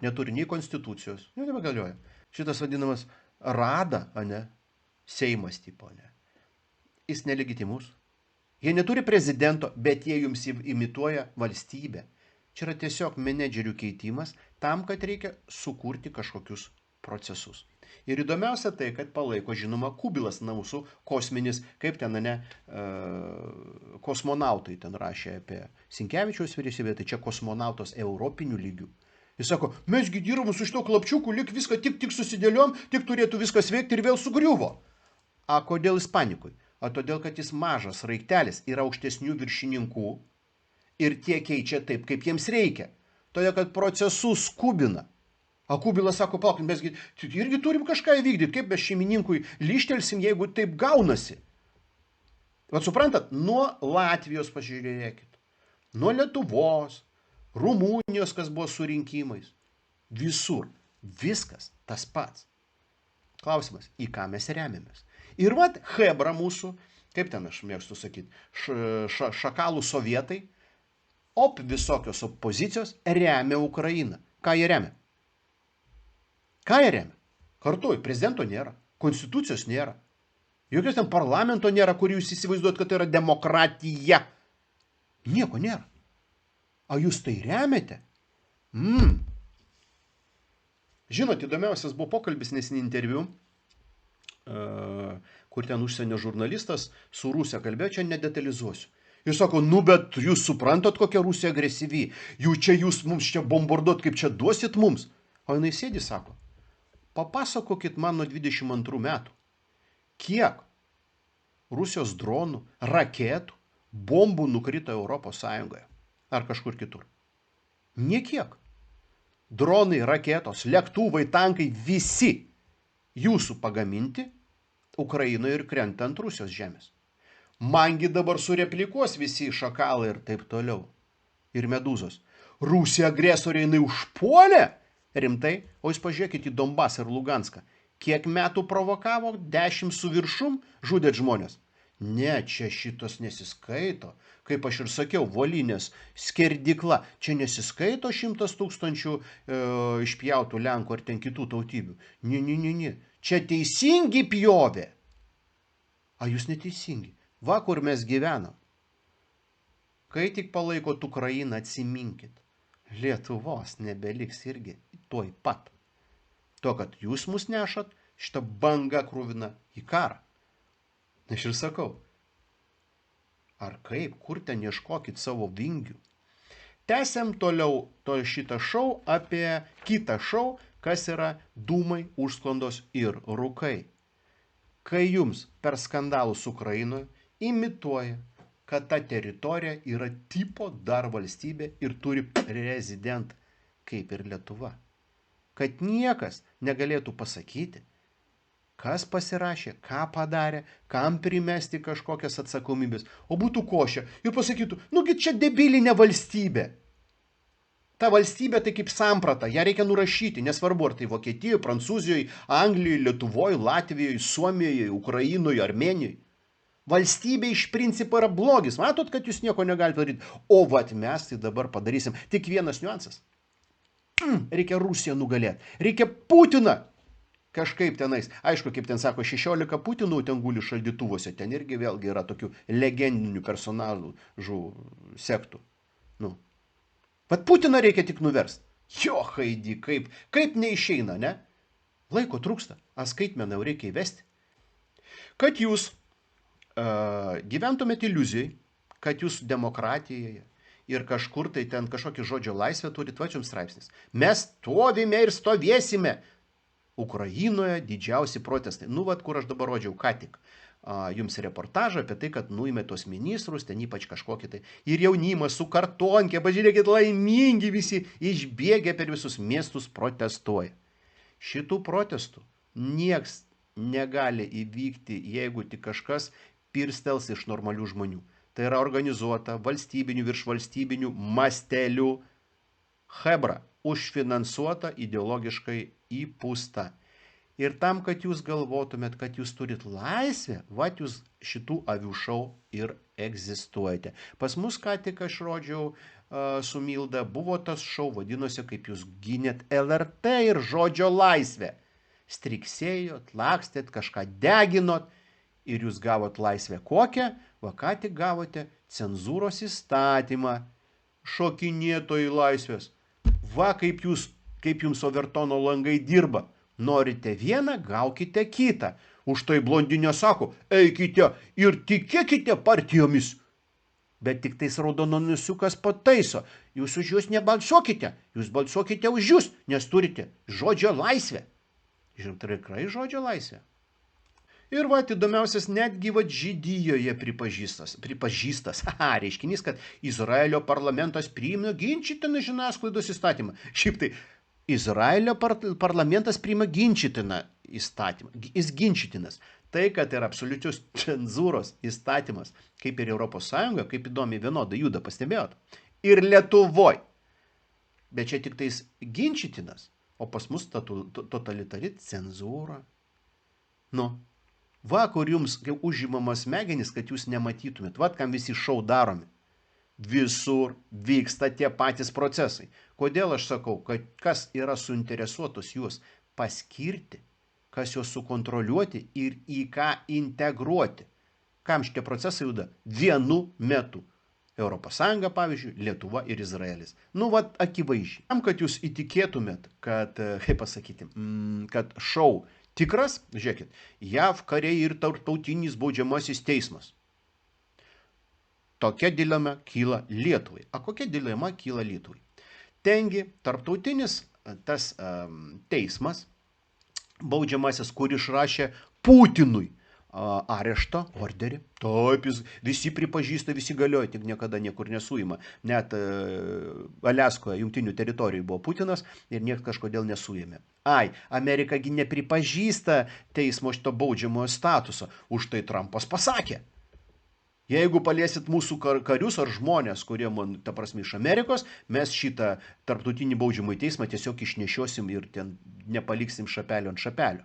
neturi nei konstitucijos, nebegalioja. Šitas vadinamas Rada, ane, Seimas tipo, ane. Jis nelegitimus. Jie neturi prezidento, bet jie jums imituoja valstybę. Čia yra tiesiog menedžerių keitimas tam, kad reikia sukurti kažkokius procesus. Ir įdomiausia tai, kad palaiko, žinoma, Kubilas, mūsų kosminis, kaip ten, ne, kosmonautai ten rašė apie Sinkevičiaus vyriausybę, tai čia kosmonautos europinių lygių. Jis sako, mesgi dirbam su šito klapčiuku, lik viską tik susidėliom, tik turėtų viskas veikti ir vėl sugriuvo. A kodėl jis panikui? A todėl, kad jis mažas raiktelis, yra aukštesnių viršininkų ir tie keičia taip, kaip jiems reikia. Todėl, kad procesus skubina. A Kubilas sako, palauk, mes irgi turim kažką įvykdyti, kaip mes šeimininkui lyštelsim, jeigu taip gaunasi. Vat suprantat, nuo Latvijos pažiūrėkit, nuo Lietuvos, Rumunijos, kas buvo su rinkimais. Visur. Viskas tas pats. Klausimas, į ką mes remiamės. Ir vat Hebra mūsų, kaip ten aš mėgstu sakyti, šakalų sovietai, visokios opozicijos remia Ukrainą. Ką jie remia? Ką jie remia? Kartuoju, prezidento nėra, konstitucijos nėra. Jokios ten parlamento nėra, kur jūs įsivaizduot, kad tai yra demokratija. Nieko nėra. A jūs tai remiate? Žinot, įdomiausias buvo pokalbis nesinį interviu, kur ten užsienio žurnalistas su Rusija kalbėjo, čia nedetalizuosiu. Jis sako, nu bet jūs suprantat, kokia Rusija agresyvi, jūs mums čia bombarduot, kaip čia duosit mums. O jinai sėdi, sako, papasakokit man nuo 22 metų, kiek Rusijos dronų, raketų, bombų nukrito Europos Sąjungoje. Ar kažkur kitur. Niekiek. Dronai, raketos, lėktuvai, tankai, visi jūsų pagaminti Ukrainoje ir krenta ant Rusijos žemės. Mangi dabar sureplikuos visi šakalai ir taip toliau. Ir medūzos. Rusija agresorė, jinai užpuolė? Rimtai? O jūs pažiūrėkit į Donbasą ir Luganską. Kiek metų provokavo? 10 su viršum žudėt žmonės. Ne, čia šitos nesiskaito. Kaip aš ir sakiau, Volinės skerdykla. Čia nesiskaito 100 000 išpjautų Lenkų ar ten kitų tautybių. Ne. Čia teisingi pjovė. A jūs neteisingi. Va, kur mes gyvenam. Kai tik palaikot Ukrainą, atsiminkit. Lietuvos nebeliks irgi tuoj pat. To, kad jūs mus nešat, šitą bangą krūvina į karą. Aš ir sakau, ar kaip, kur ten ieškokit savo vingių. Tęsiam toliau šitą šou apie kitą šou, kas yra dūmai, užsklandos ir rūkai. Kai jums per skandalus Ukrainoje imituoja, kad ta teritorija yra tipo dar valstybė ir turi prezidentą, kaip ir Lietuva. Kad niekas negalėtų pasakyti, kas pasirašė, ką padarė, kam primesti kažkokias atsakomybės, o būtų košė ir pasakytų, nugi čia debilinė valstybė. Ta valstybė tai kaip samprata, ją reikia nurašyti, nesvarbu ar tai Vokietijoje, Prancūzijoje, Anglijoje, Lietuvoje, Latvijoje, Suomijoje, Ukrainoje, Armenijoje. Valstybė iš principo yra blogis, matot, kad jūs nieko negalite daryti, o vat mes tai dabar padarysim. Tik vienas niuansas. Reikia Rusiją nugalėti, reikia Putiną kažkaip tenais, aišku, kaip ten sako, 16 Putinų ten guli šaldytuvuose, ten irgi vėlgi yra tokių legendinių personažų sektų. Nu. Vat Putiną reikia tik nuverst. Jo, Haidi, kaip neišeina, ne? Laiko trūksta, skaitmeną jau reikia įvesti. Kad jūs gyventumėte iliuzijai, kad jūs demokratijoje ir kažkur tai ten kažkokį žodžio laisvę turit, va jums straipsnis. Mes stovime ir stovėsime. Ukrainoje didžiausi protestai. Nu, vat, kur aš dabar rodžiau ką tik. Jums reportažą apie tai, kad nuėmė tos ministrus, ten ypač kažkokį tai. Ir jaunimas su kartonkė, pažiūrėkit, laimingi visi, išbėgę per visus miestus protestuoja. Šitų protestų nieks negali įvykti, jeigu tik kažkas pirstels iš normalių žmonių. Tai yra organizuota valstybinių virš valstybinių mastelių chebra, užfinansuota, ideologiškai įpūsta. Ir tam, kad jūs galvotumėt, kad jūs turit laisvę, vat jūs šitų avių šou ir egzistuojate. Pas mus ką tik aš rodžiau su Milda, buvo tas šou, vadinosi, kaip jūs gynėt LRT ir žodžio laisvę. Striksėjot, lakstėt, kažką deginot ir jūs gavot laisvę kokią? Va ką tik gavote cenzūros įstatymą, šokinėtojai laisvės. Va kaip jums Overtono langai dirba. Norite vieną, gaukite kitą. Už tai blondinė sako, eikite ir tikėkite partijomis. Bet tik tais raudononusiukas pataiso. Jūs už juos nebalsuokite, jūs balsuokite už jūs, nes turite žodžio laisvę. Žinot, tikrai žodžio laisvę. Ir va, įdomiausias, netgi va Žydijoje pripažįstas, reiškinys, kad Izraelio parlamentas priima ginčytiną žiniasklaidos įstatymą. Šiaip tai, Izraelio parlamentas priima ginčytiną įstatymą. Jis ginčytinas. Tai, kad yra absoliučios cenzūros įstatymas, kaip ir Europos Sąjunga, kaip įdomiai vienodai juda, pastebėjot. Ir Lietuvoj. Bet čia tik tais ginčytinas, o pas mus totalitari cenzūra. Nu. Va, kur jums užimamas smegenis, kad jūs nematytumėt. Va, kam visi šou daromi. Visur vyksta tie patys procesai. Kodėl aš sakau, kad kas yra suinteresuotos juos paskirti, kas juos sukontroliuoti ir į ką integruoti. Kam šitie procesai juda? Vienu metu. Europos Sąjunga, pavyzdžiui, Lietuva ir Izraelis. Nu, va, akivaizdžiai. Tam, kad jūs įtikėtumėt, kad, kaip pasakyti, kad šou tikras, žiūrėkit, JAV kariai ir tarptautinis baudžiamasis teismas. Tokia dilema kyla Lietuvai. A kokia dilema kyla Lietuvai? Tengi tarptautinis tas teismas baudžiamasis, kur išrašė Putinui arešto orderį. Taip, visi pripažįsta, visi galioja, tik niekada niekur nesuima. Net Aliaskoje, jungtinių teritorijų buvo Putinas ir niekas kažkodėl nesuėmė. Amerikagi nepripažįsta teismo šito baudžiamojo statuso. Už tai Trumpas pasakė. Jeigu paliesit mūsų karius ar žmonės, kurie man, ta prasme, iš Amerikos, mes šitą tarptautinį baudžiamąjį teismą tiesiog išnešiosim ir ten nepaliksim šapelio ant šapelio.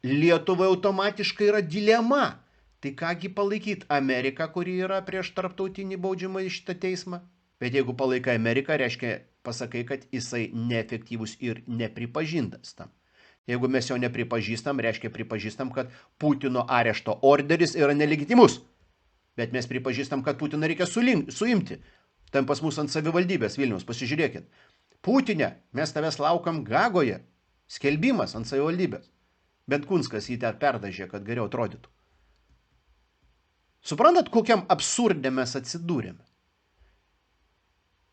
Lietuvai automatiškai yra dilema. Tai kągi palaikyti Ameriką, kuri yra prieš tarptautinį baudžiamąjį šitą teismą? Bet jeigu palaikai Ameriką, reiškia pasakai, kad jisai neefektyvus ir nepripažintas tam. Jeigu mes jo nepripažįstam, reiškia pripažįstam, kad Putino arešto orderis yra nelegitimus. Bet mes pripažįstam, kad Putiną reikia suimti. Tam pas mus ant savivaldybės Vilniaus, pasižiūrėkit. Putinė, mes tavęs laukam Gagoje. Skelbimas ant savivaldybės. Bet Kunskas jį ten perdažė, kad geriau atrodytų. Suprantat, kokiam absurde mes atsidūrėme?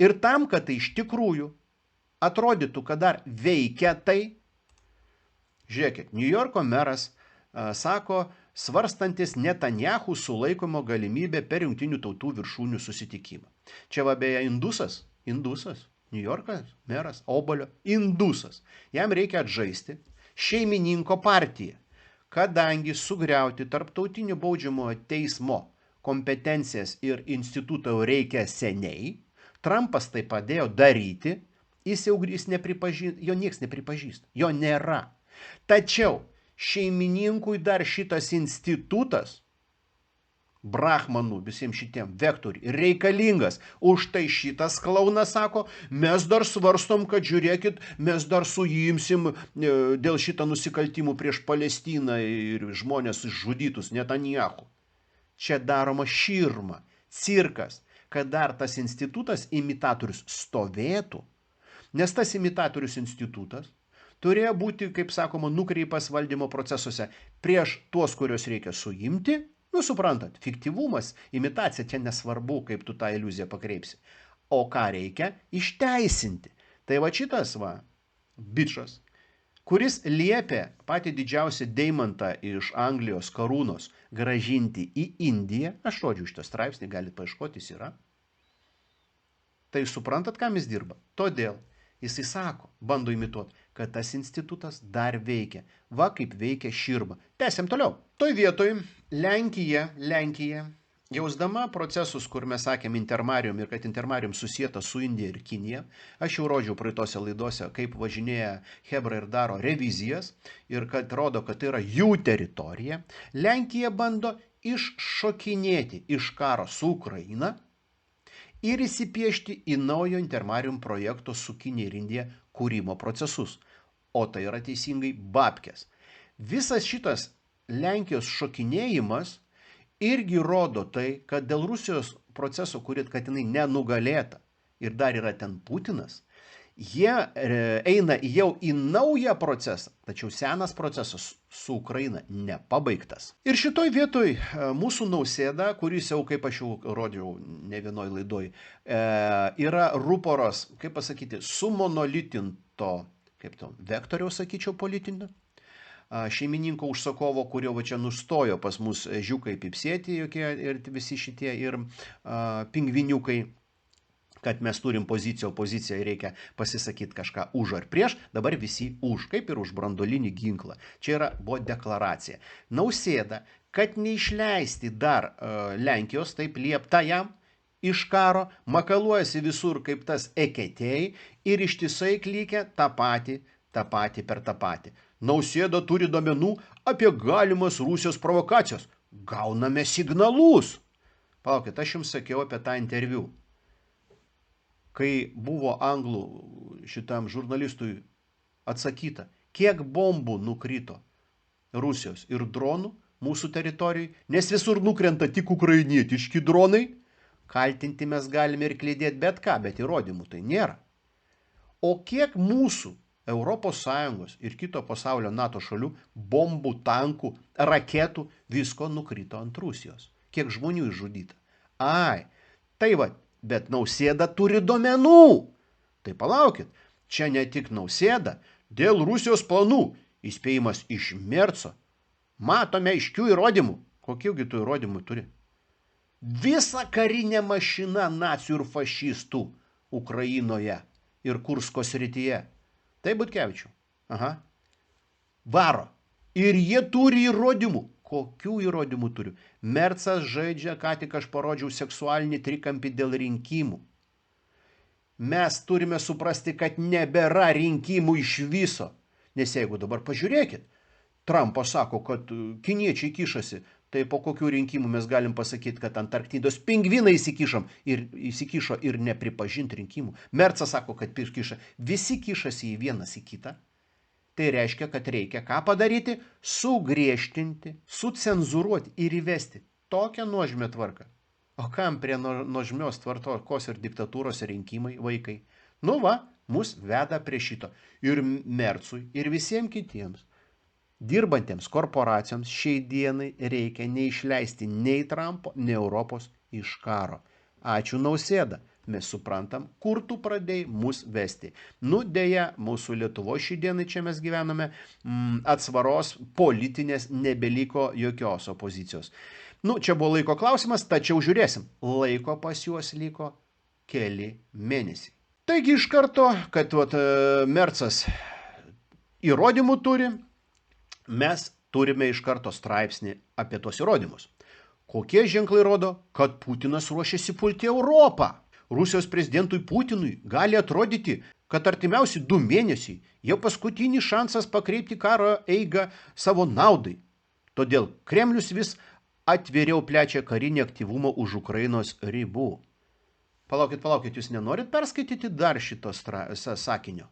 Ir tam, kad tai iš tikrųjų atrodytų, kad dar veikia tai, žiūrėkit, New Yorko meras sako, svarstantis Netanyahu sulaikomo galimybę per Jungtinių tautų viršūnių susitikimą. Čia va beje indusas, New Yorkas, meras, obalio, indusas. Jam reikia atžaisti šeimininko partiją, kadangi sugriauti tarptautinio baudžiamojo teismo kompetencijas ir institutą reikia seniai, Trumpas tai padėjo daryti, jis nepripažįsta, jo nieks nepripažįsta, jo nėra. Tačiau šeimininkui dar šitas institutas brahmanų, visiems šitiem vektoriui reikalingas. Už tai šitas klaunas sako, mes dar svarstom, kad žiūrėkit, mes dar suimsim dėl šitą nusikaltimų prieš Palestiną ir žmonės žudytus Netanjahu. Čia daroma širma, cirkas, kad dar tas institutas imitatorius stovėtų, nes tas imitatorius institutas turėjo būti, kaip sakoma, nukreipas valdymo procesuose prieš tuos, kuriuos reikia suimti. Nu, suprantat, fiktyvumas, imitacija, čia nesvarbu, kaip tu tą iliuziją pakreipsi. O ką reikia? Išteisinti. Tai va šitas, bičas, kuris liepė patį didžiausią deimantą iš Anglijos karūnos grąžinti į Indiją, aš rodžiu šitą straipsnį, galite paieškoti, jis yra. Tai suprantat, kam jis dirba? Todėl jisai sako, bando imituoti, kad tas institutas dar veikia. Va kaip veikia širma. Tęsiam toliau. Toj vietoj Lenkija, jausdama procesus, kur mes sakėm intermarium ir kad intermarium susieta su Indija ir Kinija, aš jau rodžiau praeitose laidose, kaip važinėja hebrai ir daro revizijas ir kad rodo, kad tai yra jų teritorija, Lenkija bando iššokinėti iš karo su Ukraina ir įsipiešti į naujo intermarium projekto su Kinija ir Indija kūrimo procesus. O tai yra teisingai babkės. Visas šitas Lenkijos šokinėjimas irgi rodo tai, kad dėl Rusijos proceso, kad jinai nenugalėta ir dar yra ten Putinas, jie eina jau į naują procesą, tačiau senas procesas su Ukraina nepabaigtas. Ir šitoj vietoj mūsų Nausėda, kuris jau, kaip aš jau rodžiau ne vienoj laidoj, yra ruporas, kaip pasakyti, sumonolitinto, kaip to, vektoriaus, sakyčiau, politinio, šeimininko užsakovo, kurio va čia nustojo pas mus žiukai pipsėti, jokie ir visi šitie ir pingviniukai, kad mes turim poziciją, opoziciją ir reikia pasisakyti kažką už ar prieš, dabar visi už, kaip ir už branduolinį ginklą. Čia buvo deklaracija. Nausėda, kad neišleisti dar Lenkijos, taip liepta jam iš karo, makaluojasi visur kaip tas eketėjai ir ištisai klykia tą patį per tą patį. Nausėda turi duomenų apie galimas Rusijos provokacijas. Gauname signalus. Palaukit, aš jums sakiau apie tą interviu. Kai buvo anglų šitam žurnalistui atsakyta, kiek bombų nukrito Rusijos ir dronų mūsų teritorijai, nes visur nukrenta tik ukrainietiški dronai, kaltinti mes galime ir klėdėti bet ką, bet įrodymų tai nėra. O kiek mūsų Europos Sąjungos ir kito pasaulio NATO šalių bombų, tankų, raketų visko nukrito ant Rusijos? Kiek žmonių išžudyta? Ai, tai va, bet Nausėda turi duomenų. Tai palaukit, čia ne tik Nausėda, dėl Rusijos planų įspėjimas iš Merco. Matome aiškių įrodymų. Kokiųgi tų įrodymų turi? Visa karinė mašina nacių ir fašistų Ukrainoje ir Kursko srityje. Tai Butkevičių. Aha. Varo. Ir jie turi įrodymų. Kokių įrodymų turiu? Mercas žaidžia, ką tik aš parodžiau, seksualinį trikampį dėl rinkimų. Mes turime suprasti, kad nebėra rinkimų iš viso. Nes jeigu dabar pažiūrėkit, Trumpas sako, kad kiniečiai kišasi, tai po kokių rinkimų mes galim pasakyti, kad Antarktidos pingvinai įsikišo ir nepripažinti rinkimų. Mercas sako, kad kiša. Visi kišasi į vienas į kitą. Tai reiškia, kad reikia ką padaryti? Sugriežtinti, sucenzuruoti ir įvesti tokią nuožmę tvarką. O kam prie nuožmios tvarkos ir diktatūros rinkimai, vaikai? Nu va, mus veda prie šito. Ir Mercui, ir visiems kitiems dirbantiems korporacijoms šiai dienai reikia neišleisti nei Trumpo, nei Europos iš karo. Ačiū Nausėda. Mes suprantam, kur tu pradėjai mus vesti. Nu, dėja, mūsų Lietuvoje šį dieną čia mes gyvename, atsvaros politinės nebeliko jokios opozicijos. Nu, čia buvo laiko klausimas, tačiau žiūrėsim. Laiko pas juos liko keli mėnesiai. Taigi iš karto, kad Mercas įrodymų turi, mes turime iš karto straipsnį apie tos įrodymus. Kokie ženklai rodo, kad Putinas ruošiasi pulti Europą? Rusijos prezidentui Putinui gali atrodyti, kad artimiausi 2 mėnesiai jau paskutinis šansas pakreipti karo eigą savo naudai. Todėl Kremlius vis atviriau plečia karinį aktyvumą už Ukrainos ribų. Palaukit, jūs nenorit perskaityti dar šito sakinio?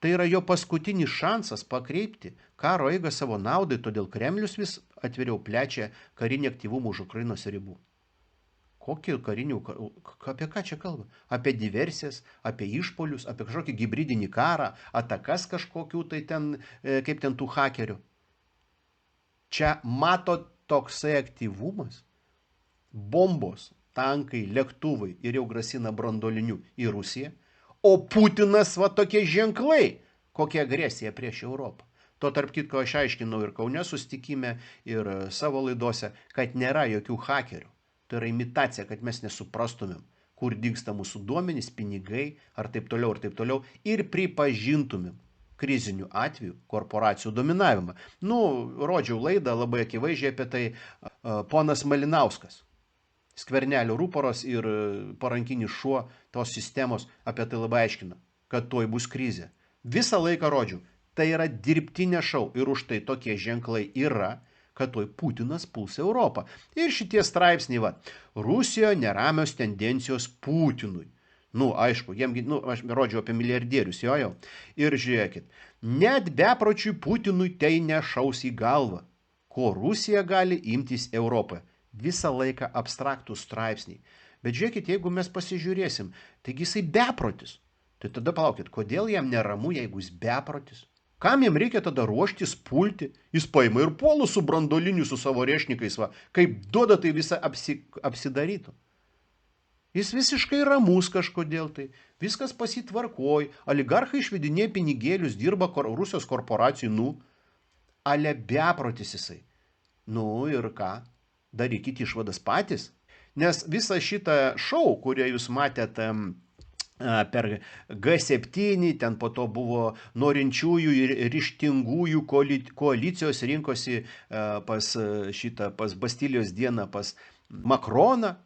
Tai yra jo paskutinis šansas pakreipti karo eigą savo naudai, todėl Kremlius vis atviriau plečia karinį aktyvumą už Ukrainos ribų. Kokį karinių, apie ką čia kalba? Apie diversijas, apie išpolius, apie kažkokį hibridinį karą, atakas kažkokių tai ten, kaip ten tų hakerių. Čia mato toksai aktyvumas. Bombos, tankai, lėktuvai ir jau grasina branduoliniu į Rusiją. O Putinas va tokie ženklai, kokia agresija prieš Europą. To tarp kitko aš aiškinau ir Kaune susitikime, ir savo laidose, kad nėra jokių hakerių. Tai yra imitacija, kad mes nesuprastumėm, kur dingsta mūsų duomenys, pinigai, ar taip toliau, ir pripažintumėm krizinių atvejų korporacijų dominavimą. Rodžiau laidą labai akivaizdžiai apie tai ponas Malinauskas. Skvernelio rūporas ir parankinis šuo tos sistemos apie tai labai aiškina, kad tuoj bus krizė. Visą laiką rodžiau, tai yra dirbtinė šou ir už tai tokie ženklai yra, kad tuoj Putinas puls Europą. Ir šitie straipsniai, Rusijoje neramios tendencijos Putinui. Aišku, aš rodžiau apie milijardierius, jo. Ir žiūrėkit, net bepročiui Putinui tai nešaus į galvą, ko Rusija gali imtis Europoje. Visą laiką abstraktų straipsniai. Bet žiūrėkit, jeigu mes pasižiūrėsim, taigi jisai beprotis. Tai tada palaukit, kodėl jam neramu, jeigu jis beprotis? Kam jam reikia tada ruoštis pulti? Jis paima ir puolų su branduoliniu, su savo riešnikais, kaip duoda tai visą apsidarytų. Jis visiškai ramus kažkodėl tai, viskas pasitvarkoj, oligarchai išvedinėja pinigėlius, dirba Rusijos korporacijų, ale beprotis jisai. Ir ką? Darykit išvadas patys. Nes visą šitą šou, kurią jūs matėte per G7, ten po to buvo norinčiųjų ir ryžtingųjų koalicijos rinkosi pas Bastilijos dieną, pas Makroną.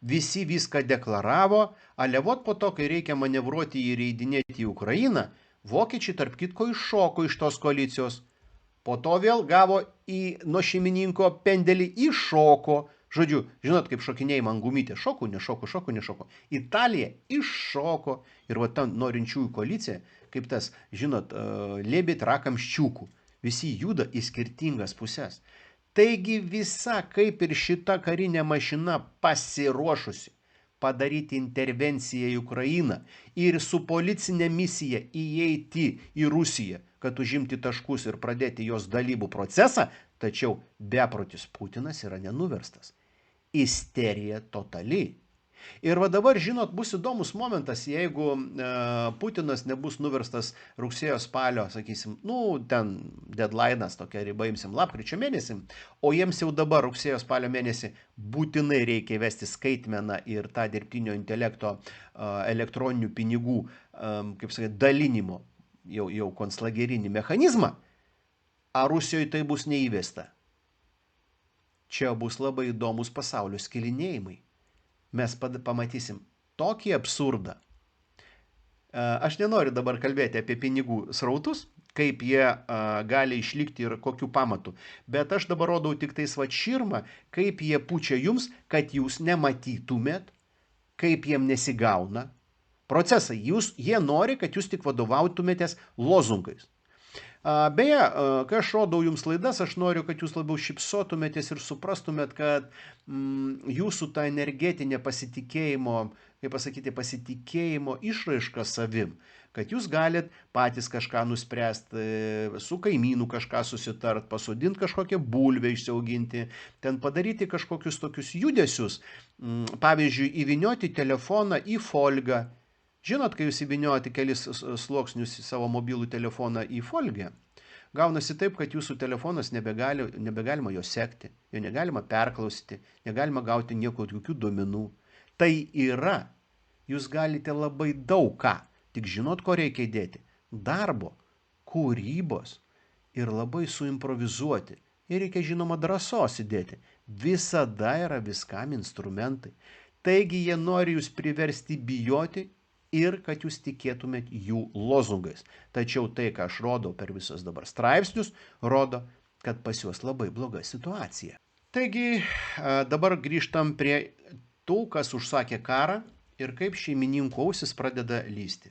Visi viską deklaravo, ale po to, kai reikia manevruoti ir įeidinėti į Ukrainą, vokiečiai tarp kitko iššoko iš tos koalicijos. Po to vėl gavo nuo šeimininko pendelį, iššoko. Žodžiu, žinot, kaip šokinėjimą ant gumytė. Šoku, nešoku. Italija iššoko. Ir ta norinčiųjų koalicija, kaip tas, žinot, lėbėt rakamščiukų. Visi juda į skirtingas pusės. Taigi visa, kaip ir šita karinė mašina pasiruošusi padaryti intervenciją į Ukrainą ir su policinė misija įeiti į Rusiją, kad užimti taškus ir pradėti jos dalybų procesą, tačiau beprotis Putinas yra nenuverstas. Isterija totali. Ir dabar, žinot, bus įdomus momentas, jeigu Putinas nebus nuverstas rugsėjo spalio, sakysim, ten deadline'as, tokia riba imsim lapkričio mėnesį, o jiems jau dabar rugsėjo spalio mėnesį būtinai reikia įvesti skaitmeną ir tą dirbtinio intelekto elektroninių pinigų, kaip sakyti, dalinimo, jau konslagerinį mechanizmą, ar Rusijoje tai bus neįvesta? Čia bus labai įdomus pasaulio skilinėjimai. Mes pamatysim tokį absurdą. Aš nenoriu dabar kalbėti apie pinigų srautus, kaip jie gali išlikti ir kokiu pamatu. Bet aš dabar rodau tik tais širmą, kaip jie pučia jums, kad jūs nematytumėt, kaip jiem nesigauna procesai. Jie nori, kad jūs tik vadovautumėtės lozungais. Beje, kai aš rodau jums laidas, aš noriu, kad jūs labiau šypsotumėtės ir suprastumėt, kad jūsų ta energetinė pasitikėjimo, kaip pasakyti, pasitikėjimo išraiška savim, kad jūs galit patys kažką nuspręsti, su kaimynu kažką susitart, pasodinti kažkokią bulvę išsiauginti, ten padaryti kažkokius tokius judesius, pavyzdžiui, įvynioti telefoną į folgą. Žinot, kai jūs įvyniojate kelis sluoksnius į savo mobilų telefoną į folgę, gaunasi taip, kad jūsų telefonas nebegalima jo sekti, jo negalima perklausyti, negalima gauti jokių duomenų. Tai yra, jūs galite labai daug ką, tik žinot, ko reikia įdėti. Darbo, kūrybos ir labai suimprovizuoti. Ir reikia, žinoma, drąsos įdėti. Visada yra viskam instrumentai. Taigi jie nori jūs priversti bijoti ir kad jūs tikėtumėt jų lozungais. Tačiau tai, ką aš rodau per visus dabar straipsnius, rodo, kad pas juos labai bloga situacija. Taigi dabar grįžtam prie tų, kas užsakė karą ir kaip šeimininkų ausis pradeda lysti.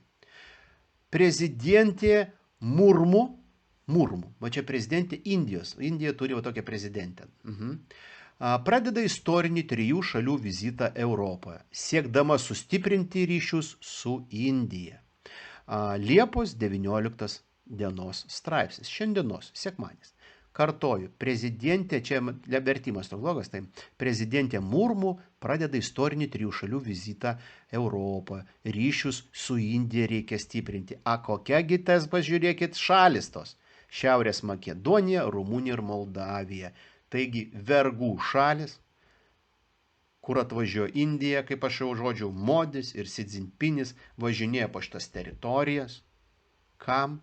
Prezidentė Murmu, va čia prezidentė Indijos, Indija turi va tokią prezidentę, pradeda istorinį 3 šalių vizitą Europoje, siekdama sustiprinti ryšius su Indija. Liepos 19 dienos straipsnis, šiandienos, sekmadienis. Kartoju, prezidentė, čia vertimas toks blogas, tai prezidentė Murmu pradeda istorinį 3 šalių vizitą Europoje. Ryšius su Indija reikia stiprinti. Kokiagi tas, pažiūrėkit, šalis tos? Šiaurės Makedonija, Rumunija ir Moldavija. Taigi vergų šalis, kur atvažiuoja Indija, kaip aš jau žodžiu, Modis ir Xi Jinpingas važinėja po šitas teritorijas. Kam?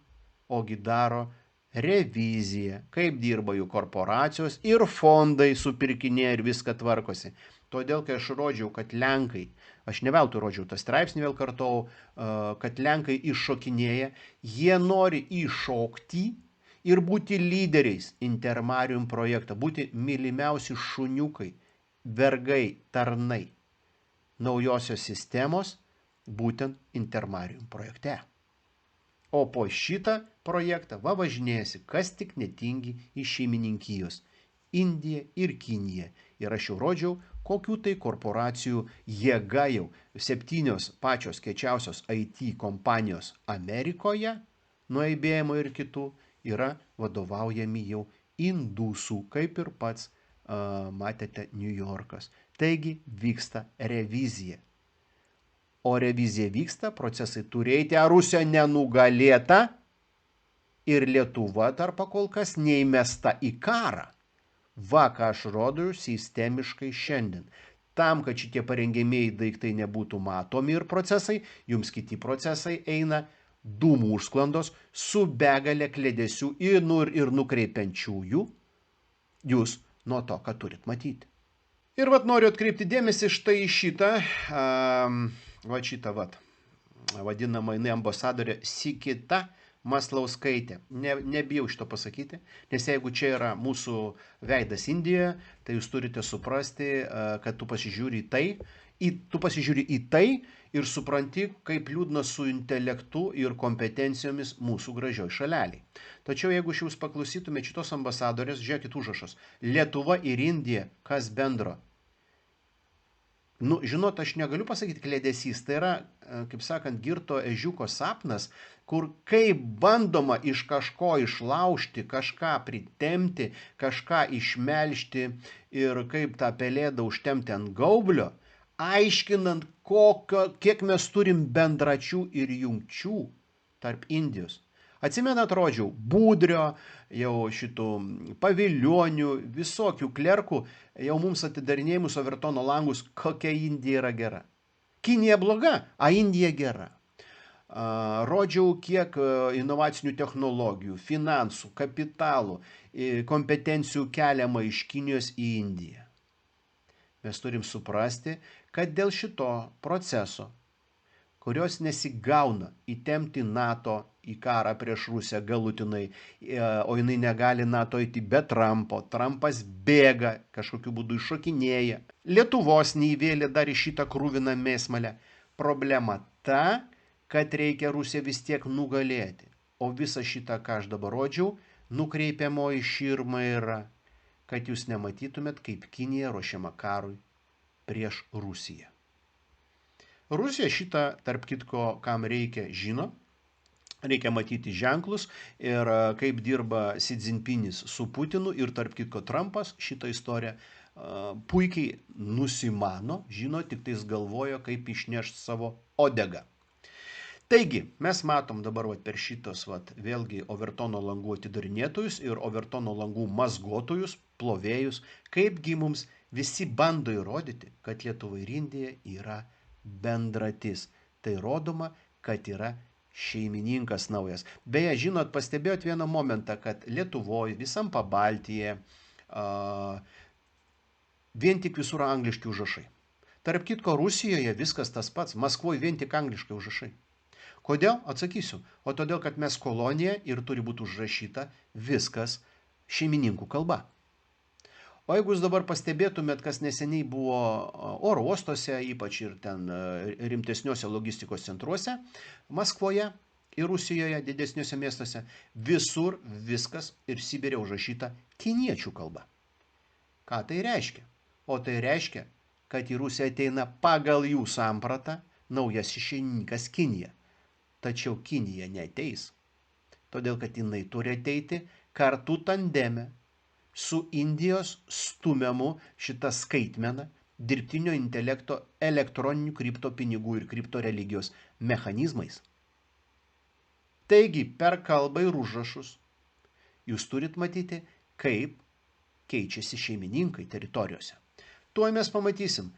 Ogi daro reviziją, kaip dirba jų korporacijos ir fondai supirkinėja ir viską tvarkosi. Todėl, kai aš rodžiau, kad Lenkai, aš ne veltui rodžiau tą straipsnį, vėl kartau, kad Lenkai iššokinėja, jie nori iššokti ir būti lyderiais Intermarium projektą, būti mylimiausi šuniukai, vergai, tarnai naujosios sistemos, būtent Intermarium projekte. O po šitą projektą važinėjasi, kas tik netingi iš šeimininkijos – Indija ir Kinija. Ir aš jau rodžiau, kokių tai korporacijų jėga jau 7 pačios kečiausios IT kompanijos Amerikoje, nuo IBM ir kitų, yra vadovaujami jau indusų, kaip ir pats matėte New Yorkas. Taigi vyksta revizija. O revizija vyksta, procesai turi eiti, ar Rusija nenugalėta ir Lietuva tarpa kol kas neįmesta į karą. Va, ką aš rodau sistemiškai šiandien. Tam, kad šitie parengiamieji daiktai nebūtų matomi ir procesai, jums kiti procesai eina dūmų užsklandos su begalė kledesių ir nukreipiančiųjų jūs nuo to, ką turit matyti. Ir vat noriu atkreipti dėmesį štai šitą, vadinama jinai ambasadorė Sigita Maslauskaitė. Nebijau šito pasakyti, nes jeigu čia yra mūsų veidas Indijoje, tai jūs turite suprasti, kad tu pasižiūri į tai ir supranti, kaip liūdna su intelektu ir kompetencijomis mūsų gražioj šaleliai. Tačiau jeigu jūs paklausytumėte šitos ambasadorės, žiūrėkit užrašas. Lietuva ir Indija, kas bendro? Žinot, aš negaliu pasakyti kledesys, tai yra, kaip sakant, girto ežiuko sapnas, kur kaip bandoma iš kažko išlaužti, kažką pritempti, kažką išmelžti ir kaip tą pelėdą užtempti ant gaublio, aiškinant, kiek mes turim bendračių ir jungčių tarp Indijos. Atsimenat, rodžiau, Būdrio, jau šitų pavilionių, visokių klerkų, jau mums atidarinėjimus Overtono langus, kokia Indija yra gera. Kinija bloga, a Indija gera. Rodžiau, kiek inovacinių technologijų, finansų, kapitalų, kompetencijų keliama iš Kinijos į Indiją. Mes turim suprasti, kad dėl šito proceso, kurios nesigauna įtempti NATO į karą prieš Rusiją galutinai, o jinai negali NATO eiti be Trumpo, Trumpas bėga, kažkokiu būdu iššokinėja, Lietuvos neįvėlė dar į šitą krūviną mėsmalę. Problema ta, kad reikia Rusiją vis tiek nugalėti, o visą šitą, ką aš dabar rodžiau, nukreipiamoji širma yra, kad jūs nematytumėt, kaip Kinija ruošiama karui prieš Rusiją. Rusija šitą, tarp kitko, kam reikia, žino, reikia matyti ženklus ir kaip dirba Xi Jinpingas su Putinu ir tarp kitko Trumpas šitą istoriją puikiai nusimano, žino, tik tais galvojo, kaip išnešti savo odegą. Taigi, mes matom dabar per šitos vėlgi Overtono langų atidarinėtojus ir Overtono langų mazgotojus, plovėjus, kaipgi mums visi bando įrodyti, kad Lietuva ir Indija yra bendratis. Tai rodoma, kad yra šeimininkas naujas. Beje, žinot, pastebėjot vieną momentą, kad Lietuvoje, visam Pabaltyje, vien tik visur angliški užrašai. Tarp kitko, Rusijoje viskas tas pats, Maskvoje vien tik angliškai užrašai. Kodėl? Atsakysiu. O todėl, kad mes kolonija ir turi būti užrašyta viskas šeimininkų kalba. O jeigu jūs dabar pastebėtumėt, kas neseniai buvo oro uostuose, ypač ir ten rimtesniuose logistikos centruose, Maskvoje ir Rusijoje, didesniuose miestuose, visur viskas ir Sibire užrašyta kiniečių kalba. Ką tai reiškia? O tai reiškia, kad į Rusiją ateina pagal jų sampratą naujas šeimininkas Kinija. Tačiau Kinija neateis, todėl kad jinai turi ateiti kartu tandeme su Indijos stumiamu šitą skaitmeną dirbtinio intelekto elektroninių kriptopinigų ir kriptoreligijos mechanizmais. Taigi, per kalbą ir užrašus jūs turit matyti, kaip keičiasi šeimininkai teritorijose. Tuo mes pamatysim,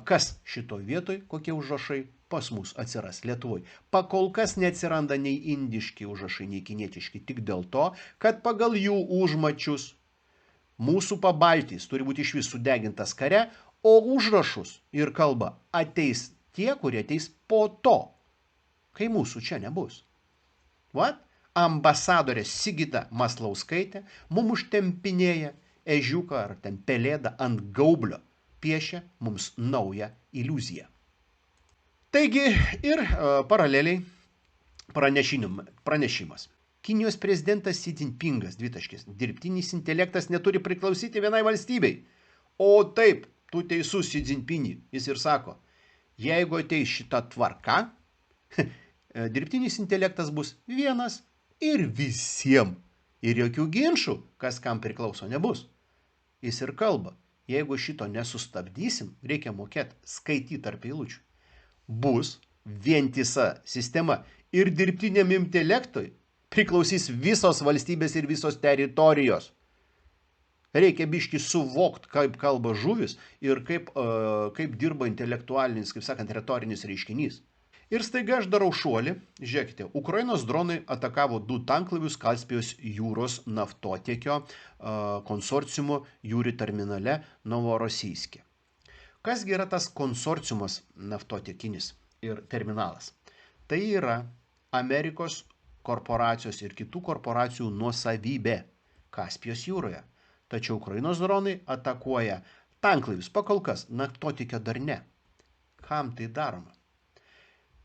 kas šitoj vietoj, kokie užrašai pas mus atsiras Lietuvoje. Pakol kas neatsiranda nei indiški užrašai, nei kinietiški, tik dėl to, kad pagal jų užmačius mūsų pabaltys turi būti iš visų sudegintas kare, o užrašus ir kalba ateis tie, kurie ateis po to, kai mūsų čia nebus. Vat, ambasadorė Sigita Maslauskaitė mums užtempinėja ežiuką ar ten pelėdą ant gaublio, piešia mums naują iliuziją. Taigi ir paraleliai pranešimas. Kinijos prezidentas Xi Jinpingas, dirbtinis intelektas neturi priklausyti vienai valstybei. O taip, tu teisus Xi Jinpingi, jis ir sako, jeigu ateis šita tvarka, dirbtinis intelektas bus vienas ir visiems. Ir jokių ginčių, kas kam priklauso, nebus. Jis ir kalba, jeigu šito nesustabdysim, reikia mokėti skaityti tarp eilučių. Bus vientisa sistema ir dirbtiniam intelektui priklausys visos valstybės ir visos teritorijos. Reikia biškį suvokti, kaip kalba žuvis ir kaip dirba intelektualinis, kaip sakant, retorinis reiškinys. Ir staiga aš darau šuolį, žiūrėkite, Ukrainos dronai atakavo 2 tanklaivius Kaspijos jūros naftotiekio konsorciumo jūri terminale Novorosijske. Kasgi yra tas konsorciumas naftotiekinis ir terminalas? Tai yra Amerikos korporacijos ir kitų korporacijų nuosavybė Kaspijos jūroje. Tačiau Ukrainos dronai atakuoja tanklaivius, pakol kas naftotiekio dar ne. Kam tai daroma?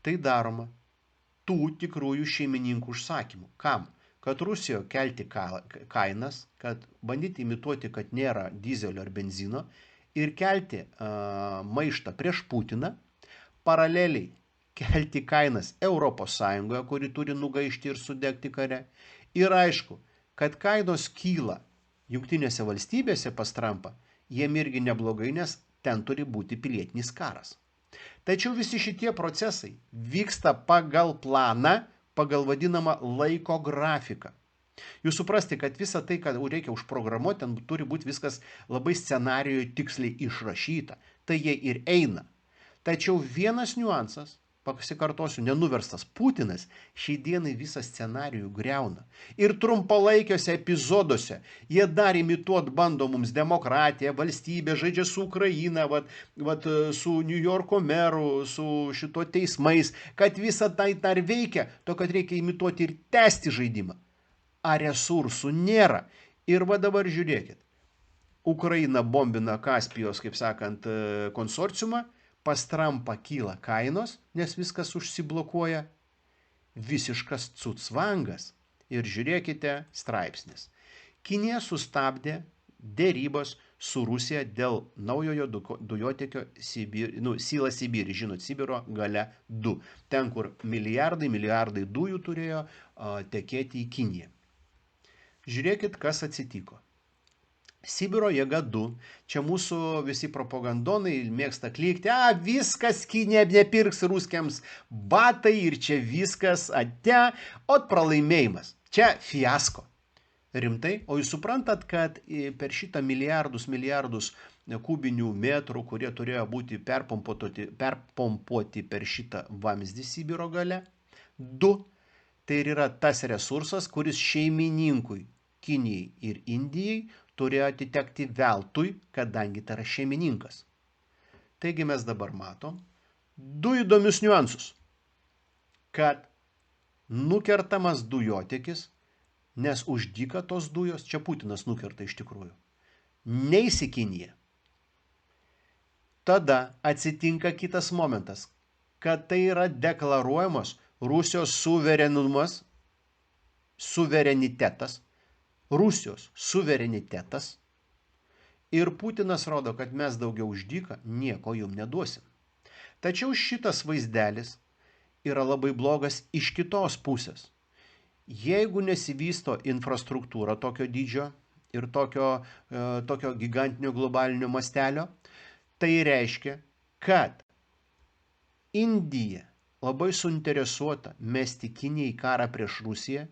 Tai daroma tų tikrųjų šeimininkų užsakymų. Kam? Kad Rusijoje kelti kainas, kad bandyti imituoti, kad nėra dizelio ar benzino ir kelti maištą prieš Putiną, paraleliai kelti kainas Europos Sąjungoje, kuri turi nugaišti ir sudegti kare. Ir aišku, kad kainos kyla Jungtinėse valstybėse pas Trumpą, jiem irgi neblogai, nes ten turi būti pilietinis karas. Tačiau visi šitie procesai vyksta pagal planą, pagal vadinamą laiko grafiką. Jūs suprasti, kad visą tai, ką reikia užprogramuoti, ten turi būti viskas labai scenarijoje tiksliai išrašyta. Tai jie ir eina. Tačiau vienas niuansas, pasikartosiu, nenuverstas Putinas, šiai dienai visą scenarijų greuna. Ir trumpalaikiuose epizoduose jie dar imituot bando mums demokratiją, valstybę, žaidžia su Ukraina, su New Yorko meru, su šito teismais, kad visą tai dar veikia, to kad reikia imituoti ir tęsti žaidimą. A resursų nėra. Ir dabar žiūrėkit, Ukraina bombina Kaspijos, kaip sakant, konsorciumą, pas Trumpą kyla kainos, nes viskas užsiblokuoja. Visiškas cucvangas. Ir žiūrėkite straipsnis. Kinija sustabdė dėrybos su Rusija dėl naujojo dujotiekio Sila Sibiri, žinot, Sibiro gale 2. Ten, kur milijardai dujų turėjo tekėti į Kiniją. Žiūrėkit, kas atsitiko. Sibiro jėga 2, čia mūsų visi propagandonai mėgsta klikti, viskas Kinija nepirks ruskiams batai ir čia viskas pralaimėjimas. Čia fiasko. Rimtai, o jūs suprantat, kad per šitą milijardus kubinių metrų, kurie turėjo būti perpompuoti per šitą vamzdį Sibiro gale 2, tai yra tas resursas, kuris šeimininkui Kinijai ir Indijai turėjo atitekti veltui, kadangi tai yra šeimininkas. Taigi mes dabar matom 2 įdomius niuansus. Kad nukertamas dujotiekis, nes už dyką tos dujos, čia Putinas nukerta iš tikrųjų, neis į Kiniją, tada atsitinka kitas momentas, kad tai yra deklaruojamos Rusijos suverenitetas ir Putinas rodo, kad mes daugiau už dyką nieko jum neduosim. Tačiau šitas vaizdelis yra labai blogas iš kitos pusės. Jeigu nesivysto infrastruktūra tokio dydžio ir tokio gigantinio globalinio mastelio, tai reiškia, kad Indija labai suinteresuota mesti Kinijai karą prieš Rusiją,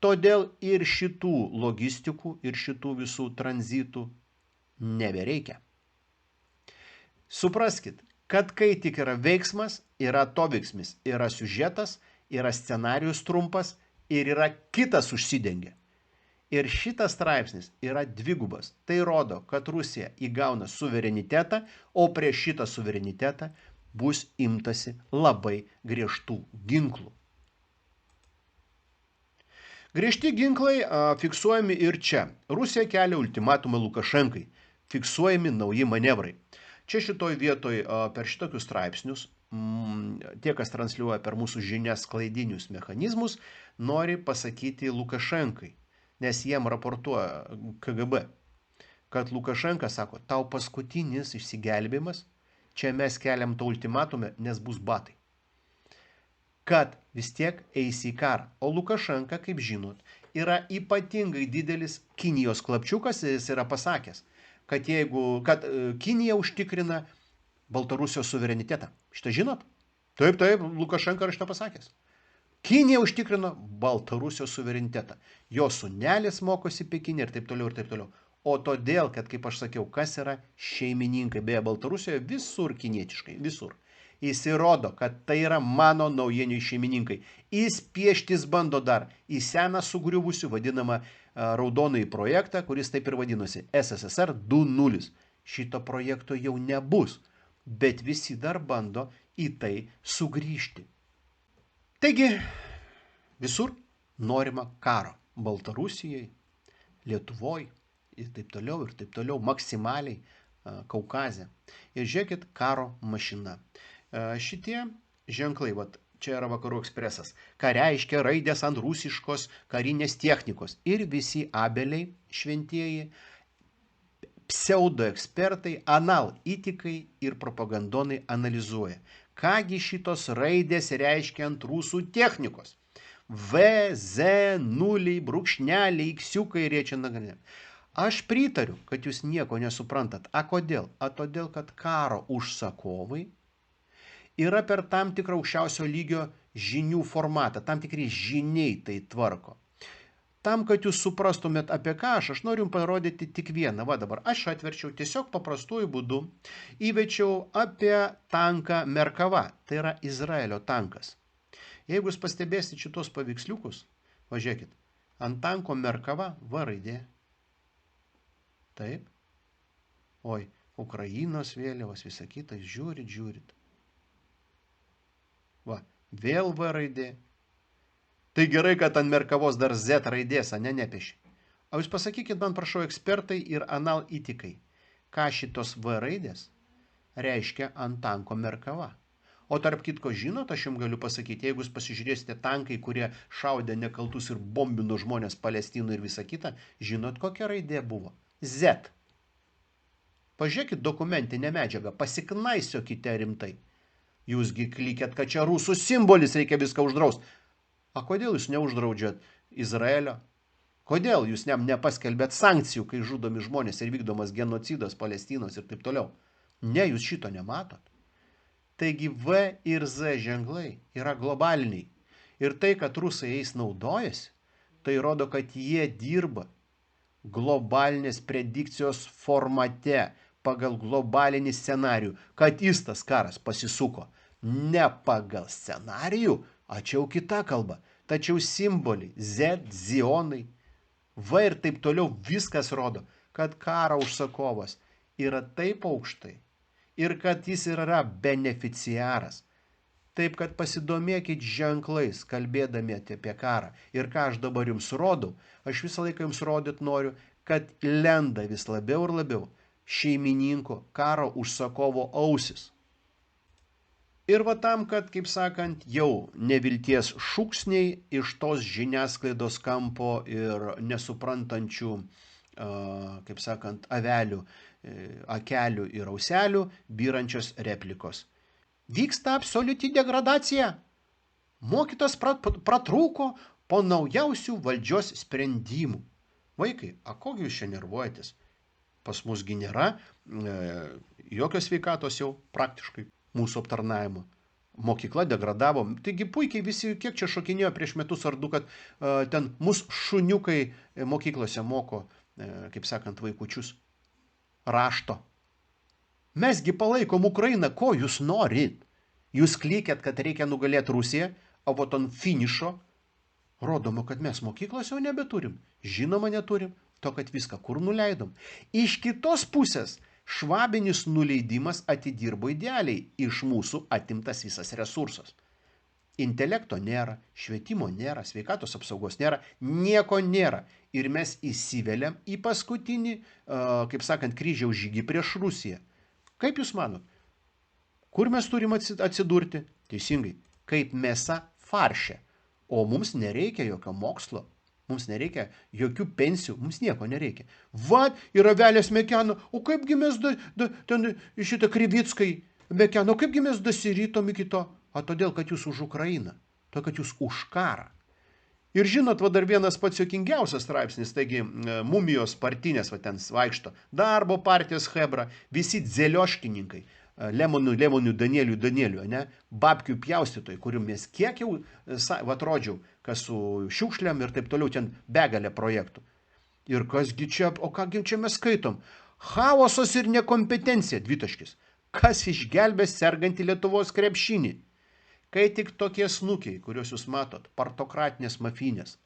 todėl ir šitų logistikų, ir šitų visų tranzitų nebereikia. Supraskit, kad kai tik yra veiksmas, yra atoveiksmis, yra siužetas, yra scenarijus trumpas ir yra kitas užsidengia. Ir šitas straipsnis yra dvigubas. Tai rodo, kad Rusija įgauna suverenitetą, o prieš šitą suverenitetą bus imtasi labai griežtų ginklų. Griežti ginklai fiksuojami ir čia. Rusija kelia ultimatumą Lukašenkai. Fiksuojami nauji manevrai. Čia šitoj vietoj per šitokius straipsnius, tie, kas transliuoja per mūsų žinias klaidinius mechanizmus, nori pasakyti Lukašenkai, nes jiem raportuoja KGB, kad Lukašenka sako, tau paskutinis išsigelbėjimas, čia mes keliam to ultimatumą, nes bus batai. Kad vis tiek eisi į karą. O Lukašenka, kaip žinot, yra ypatingai didelis Kinijos klapčiukas, jis yra pasakęs, kad Kinija užtikrina Baltarusijos suverenitetą. Šitą žinot? Taip, Lukašenka yra šitą pasakęs. Kinija užtikrino Baltarusijos suverenitetą. Jo sūnelis mokosi Pekinė ir taip toliau ir taip toliau. O todėl, kad, kaip aš sakiau, kas yra šeimininkai, beje, Baltarusijoje visur kinietiškai, visur. Jis įrodo, kad tai yra mano naujienių šeimininkai. Jis pieštis bando dar į seną sugriuvusių vadinamą raudonąjį projektą, kuris taip ir vadinosi SSSR 2.0. Šito projekto jau nebus, bet visi dar bando į tai sugrįžti. Taigi, visur norima karo. Baltarusijai, Lietuvoje ir taip toliau, maksimaliai Kaukaze. Ir žiūrėkit, karo mašina. Šitie ženklai, čia yra Vakarų ekspresas, ką reiškia raidės ant rusiškos karinės technikos. Ir visi abeliai šventieji, pseudo ekspertai, analitikai ir propagandonai analizuoja. Kągi šitos raidės reiškia ant rusų technikos? V, Z, nuliai, brūkšneliai, iksiukai ir jie čia nagrinė. Aš pritariu, kad jūs nieko nesuprantat. A kodėl? A todėl, kad karo užsakovai yra per tam tikrą aukščiausio lygio žinių formatą, tam tikri žiniai tai tvarko. Tam, kad jūs suprastumėt apie ką aš noriu jums parodyti tik vieną. Va dabar aš atverčiau tiesiog paprastuoju būdu, įvečiau apie tanką Merkava, tai yra Izraelio tankas. Jeigu jūs pastebėsit šitos paveiksliukus, važiuokit, ant tanko Merkava V raidė. Taip. Oi, Ukrainos vėliavos, visą kitą, žiūrit. Va, vėl V raidė. Tai gerai, kad ant Merkavos dar Z raidės, nepieši. O jūs pasakykit man, prašau, ekspertai ir analitikai, ką šitos V raidės reiškia ant tanko Merkava. O tarp kitko, žinot, aš jums galiu pasakyti, jeigu jūs pasižiūrėsite tankai, kurie šaudė nekaltus ir bombino žmonės Palestinų ir visą kitą, žinot, kokia raidė buvo? Z. Pažiūrėkit dokumentinę medžiagą, pasiknaisiokite rimtai. Jūsgi klikėt, kad čia rusų simbolis, reikia viską uždraust. A kodėl jūs neuždraudžiat Izraelio? Kodėl jūs nepaskelbėt sankcijų, kai žudomi žmonės ir vykdomas genocidas Palestinos ir taip toliau? Ne, jūs šito nematot. Taigi V ir Z ženklai yra globaliniai. Ir tai, kad rusai jais naudojasi, tai rodo, kad jie dirba globalinės predikcijos formate, pagal globalinį scenarijų, kad tas karas pasisuko. Ne pagal scenarijų, čia jau kita kalba. Tačiau simboliai Z, zionai, V ir taip toliau viskas rodo, kad karo užsakovas yra taip aukštai ir kad jis yra beneficiaras. Taip, kad pasidomėkit ženklais, kalbėdami apie karą. Ir ką aš dabar jums rodau, aš visą laiką jums rodyt noriu, kad lenda vis labiau ir labiau šeimininko, karo užsakovo ausis. Ir va tam, kad, kaip sakant, jau nevilties šūksniai iš tos žiniasklaidos kampo ir nesuprantančių, kaip sakant, avelių, akelių ir auselių, byrančios replikos. Vyksta absoliuti degradacija. Mokytas pratrūko po naujausių valdžios sprendimų. Vaikai, kogi jūs čia nervuojatės? Pas musgi nėra jokios sveikatos jau praktiškai mūsų aptarnavimo. Mokykla degradavo. Taigi puikiai visi, kiek čia šokinėjo prieš metus ar du, kad ten mus šuniukai mokyklose moko, kaip sakant, vaikučius rašto. Mesgi palaikom Ukrainą, ko jūs norit? Jūs klykėt, kad reikia nugalėti Rusiją, o vat ant finišo rodoma, kad mes mokyklos jau nebeturim. Žinoma, neturim. To, kad viską kur nuleidom. Iš kitos pusės švabinis nuleidimas atidirbo idealiai. Iš mūsų atimtas visas resursas. Intelekto nėra, švietimo nėra, sveikatos apsaugos nėra, nieko nėra. Ir mes įsiveliam į paskutinį, kaip sakant, kryžiaus žygį prieš Rusiją. Kaip jūs manot? Kur mes turim atsidurti? Teisingai, kaip mėsa farše. O mums nereikia jokio mokslo. Mums nereikia jokių pensijų, mums nieko nereikia. Vat, yra velės mekeno, o kaipgi mes ten šitą Krivickai mekeno, kaipgi mes dasirytom iki to? Todėl, kad jūs už Ukrainą, to, kad jūs už karą. Ir žinot, va dar vienas pats juokingiausias straipsnis, taigi mumijos partinės, va ten vaikšto, darbo partijos hebra, visi dzelioškininkai, Lemonių, Danielių, ne? Babkių pjaustytojai, kurių mes kiek jau, atrodžiau, kas su šiukšliam ir taip toliau, ten begalė projektų. Ir kasgi čia, o kągi čia mes skaitom? Chaosas ir nekompetencija, dvitaškis. Kas išgelbės sergantį Lietuvos krepšinį? Kai tik tokie snukiai, kuriuos jūs matot, partokratinės mafinės,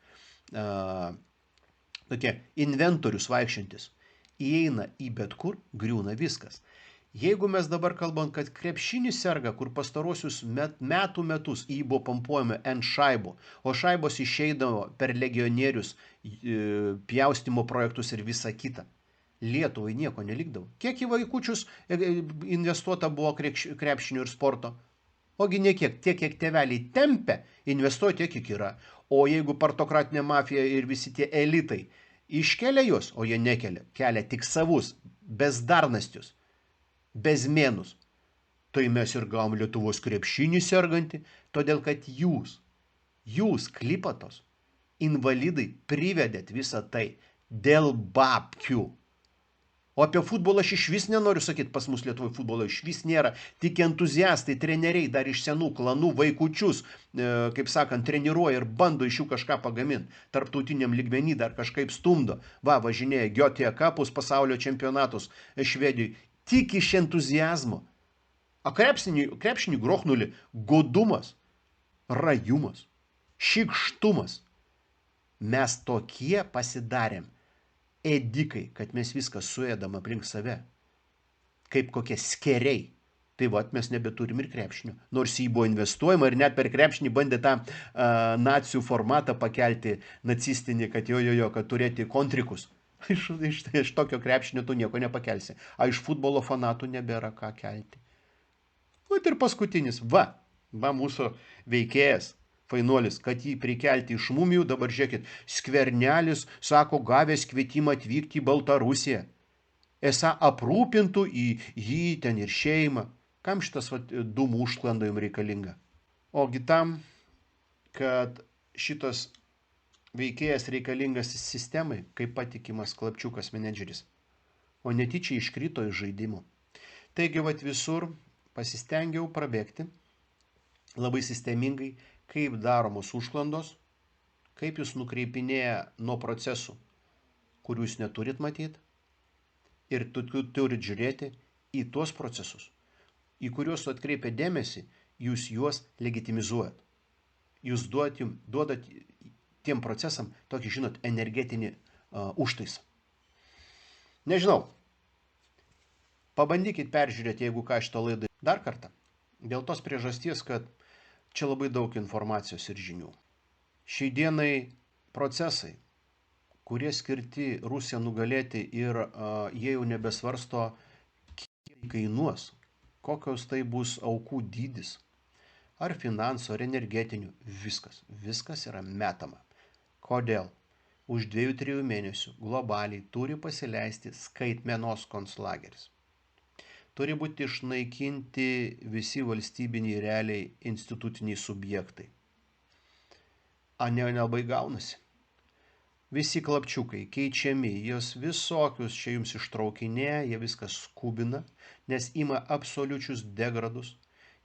tokie inventorius vaikščiantis, įeina į bet kur, griūna viskas. Jeigu mes dabar kalbam, kad krepšinis serga, kur pastarosius metus jį buvo pampuojama ant šaibų, o šaibos išeidavo per legionierius, pjaustimo projektus ir visą kitą. Lietuvai nieko nelikdavo. Kiek į vaikučius investuota buvo krepšinio ir sporto? Ogi ne kiek, tiek kiek tėveliai tempia, investuoja tiek, kiek yra. O jeigu partokratinė mafija ir visi tie elitai iškelia juos, o jie nekelia, kelia tik savus, bezdarnasčius, bezmėnus, tai mes ir gavom Lietuvos krepšinį sergantį, todėl kad jūs klipatos, invalidai, privedėt visą tai dėl babkių. O apie futbolą aš išvis nenoriu sakyti, pas mus Lietuvoje futbolo išvis nėra, tik entuziastai, treneriai dar iš senų klanų vaikučius, kaip sakant, treniruoja ir bando iš jų kažką pagaminti. Tarptautiniam lygmenį dar kažkaip stumdo. Važinėja Götėje kapus pasaulio čempionatus Švedijai. Tik iš entuzijazmo. A krepšinį grochnuli godumas, rajumas, šikštumas. Mes tokie pasidarėm ėdikai, kad mes viską suėdam aplink save. Kaip kokie skeriai. Tai vat mes nebeturim ir krepšinio. Nors jį buvo investuojama ir net per krepšinį bandė tą nacijų formatą pakelti nacistinį, kad kad turėti kontrikus. Iš tokio krepšinio tu nieko nepakelsi. Iš futbolo fanatų nebėra ką kelti. Vat ir paskutinis. Va mūsų veikėjas, fainuolis, kad jį prikelti iš mumijų, dabar žiūrėkit, Skvernelis sako, gavęs kvietimą atvykti į Baltarusiją. Esą aprūpintų į jį ten ir šeimą. Kam šitas dūmų užsklanda jums reikalinga? Ogi tam, kad šitas veikėjas reikalingas sistemai, kaip patikimas klapčiukas menedžeris, o netyčia iškrito iš žaidimų. Taigi visur pasistengiau prabėgti labai sistemingai, kaip daromos užsklandos, kaip jūs nukreipinėja nuo procesų, kurių jūs neturit matyti, ir turit žiūrėti į tuos procesus, į kuriuos atkreipia dėmesį, jūs juos legitimizuojat. Jūs duodat tiem procesam tokį, žinot, energetinį užtaisą. Nežinau. Pabandykit peržiūrėti, jeigu ką šito laidai dar kartą. Dėl tos priežasties, kad čia labai daug informacijos ir žinių. Šiai dienai procesai, kurie skirti Rusiją nugalėti ir jie jau nebesvarsto, kiek kainuos, kokios tai bus aukų dydis, ar finansų, ar energetinių, viskas yra metama. Kodėl? Už 2-3 mėnesių globaliai turi pasileisti skaitmenos konclageris. Turi būti išnaikinti visi valstybiniai realiai institutiniai subjektai. A nelabai gaunasi. Visi klapčiukai keičiami, jos visokius čia jums ištraukinėja, jie viskas skubina, nes ima absoliučius degradus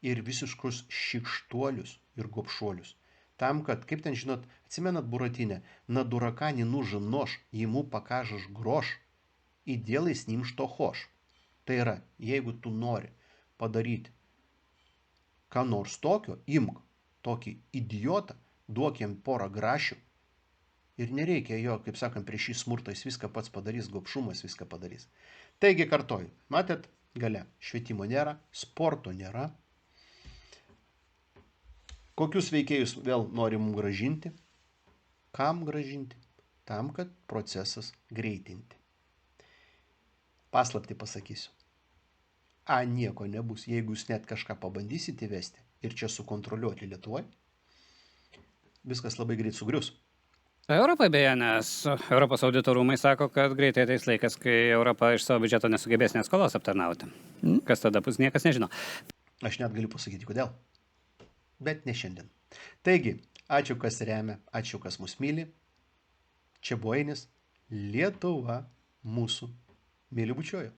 ir visiškus šikštuolius ir gopšuolius. Там, kad, kaip ten žinot, atsimenat Buratinę, на дурака не нужен нож, ему покажешь грош и делай с ним что хочешь. Tai yra, jeigu tu nori padaryti ką nors tokio, imk tokį idiotą, duok jam porą grašių ir nereikia jo, kaip sakant, prieš šį smurtą, jis viską pats padarys, gopšumas viską padarys. Taigi kartoju, matėt, gale, švietimo nėra, sporto nėra. Kokius veikėjus vėl norim gražinti? Kam gražinti? Tam, kad procesas greitinti. Paslaptį pasakysiu. Nieko nebus, jeigu jūs net kažką pabandysite įvesti ir čia sukontroliuoti Lietuvoje, viskas labai greit sugrius. Europai beje, nes Europos audito rūmai sako, kad greitai ateis laikas, kai Europa iš savo biudžeto nesugebės net skolos aptarnauti. Kas tada bus, niekas nežino. Aš net galiu pasakyti, kodėl. Bet ne šiandien. Taigi, ačiū, kas remia, ačiū, kas mus myli. Čia buvo Ainis, Lietuva mūsų. Myliu bučiuoju.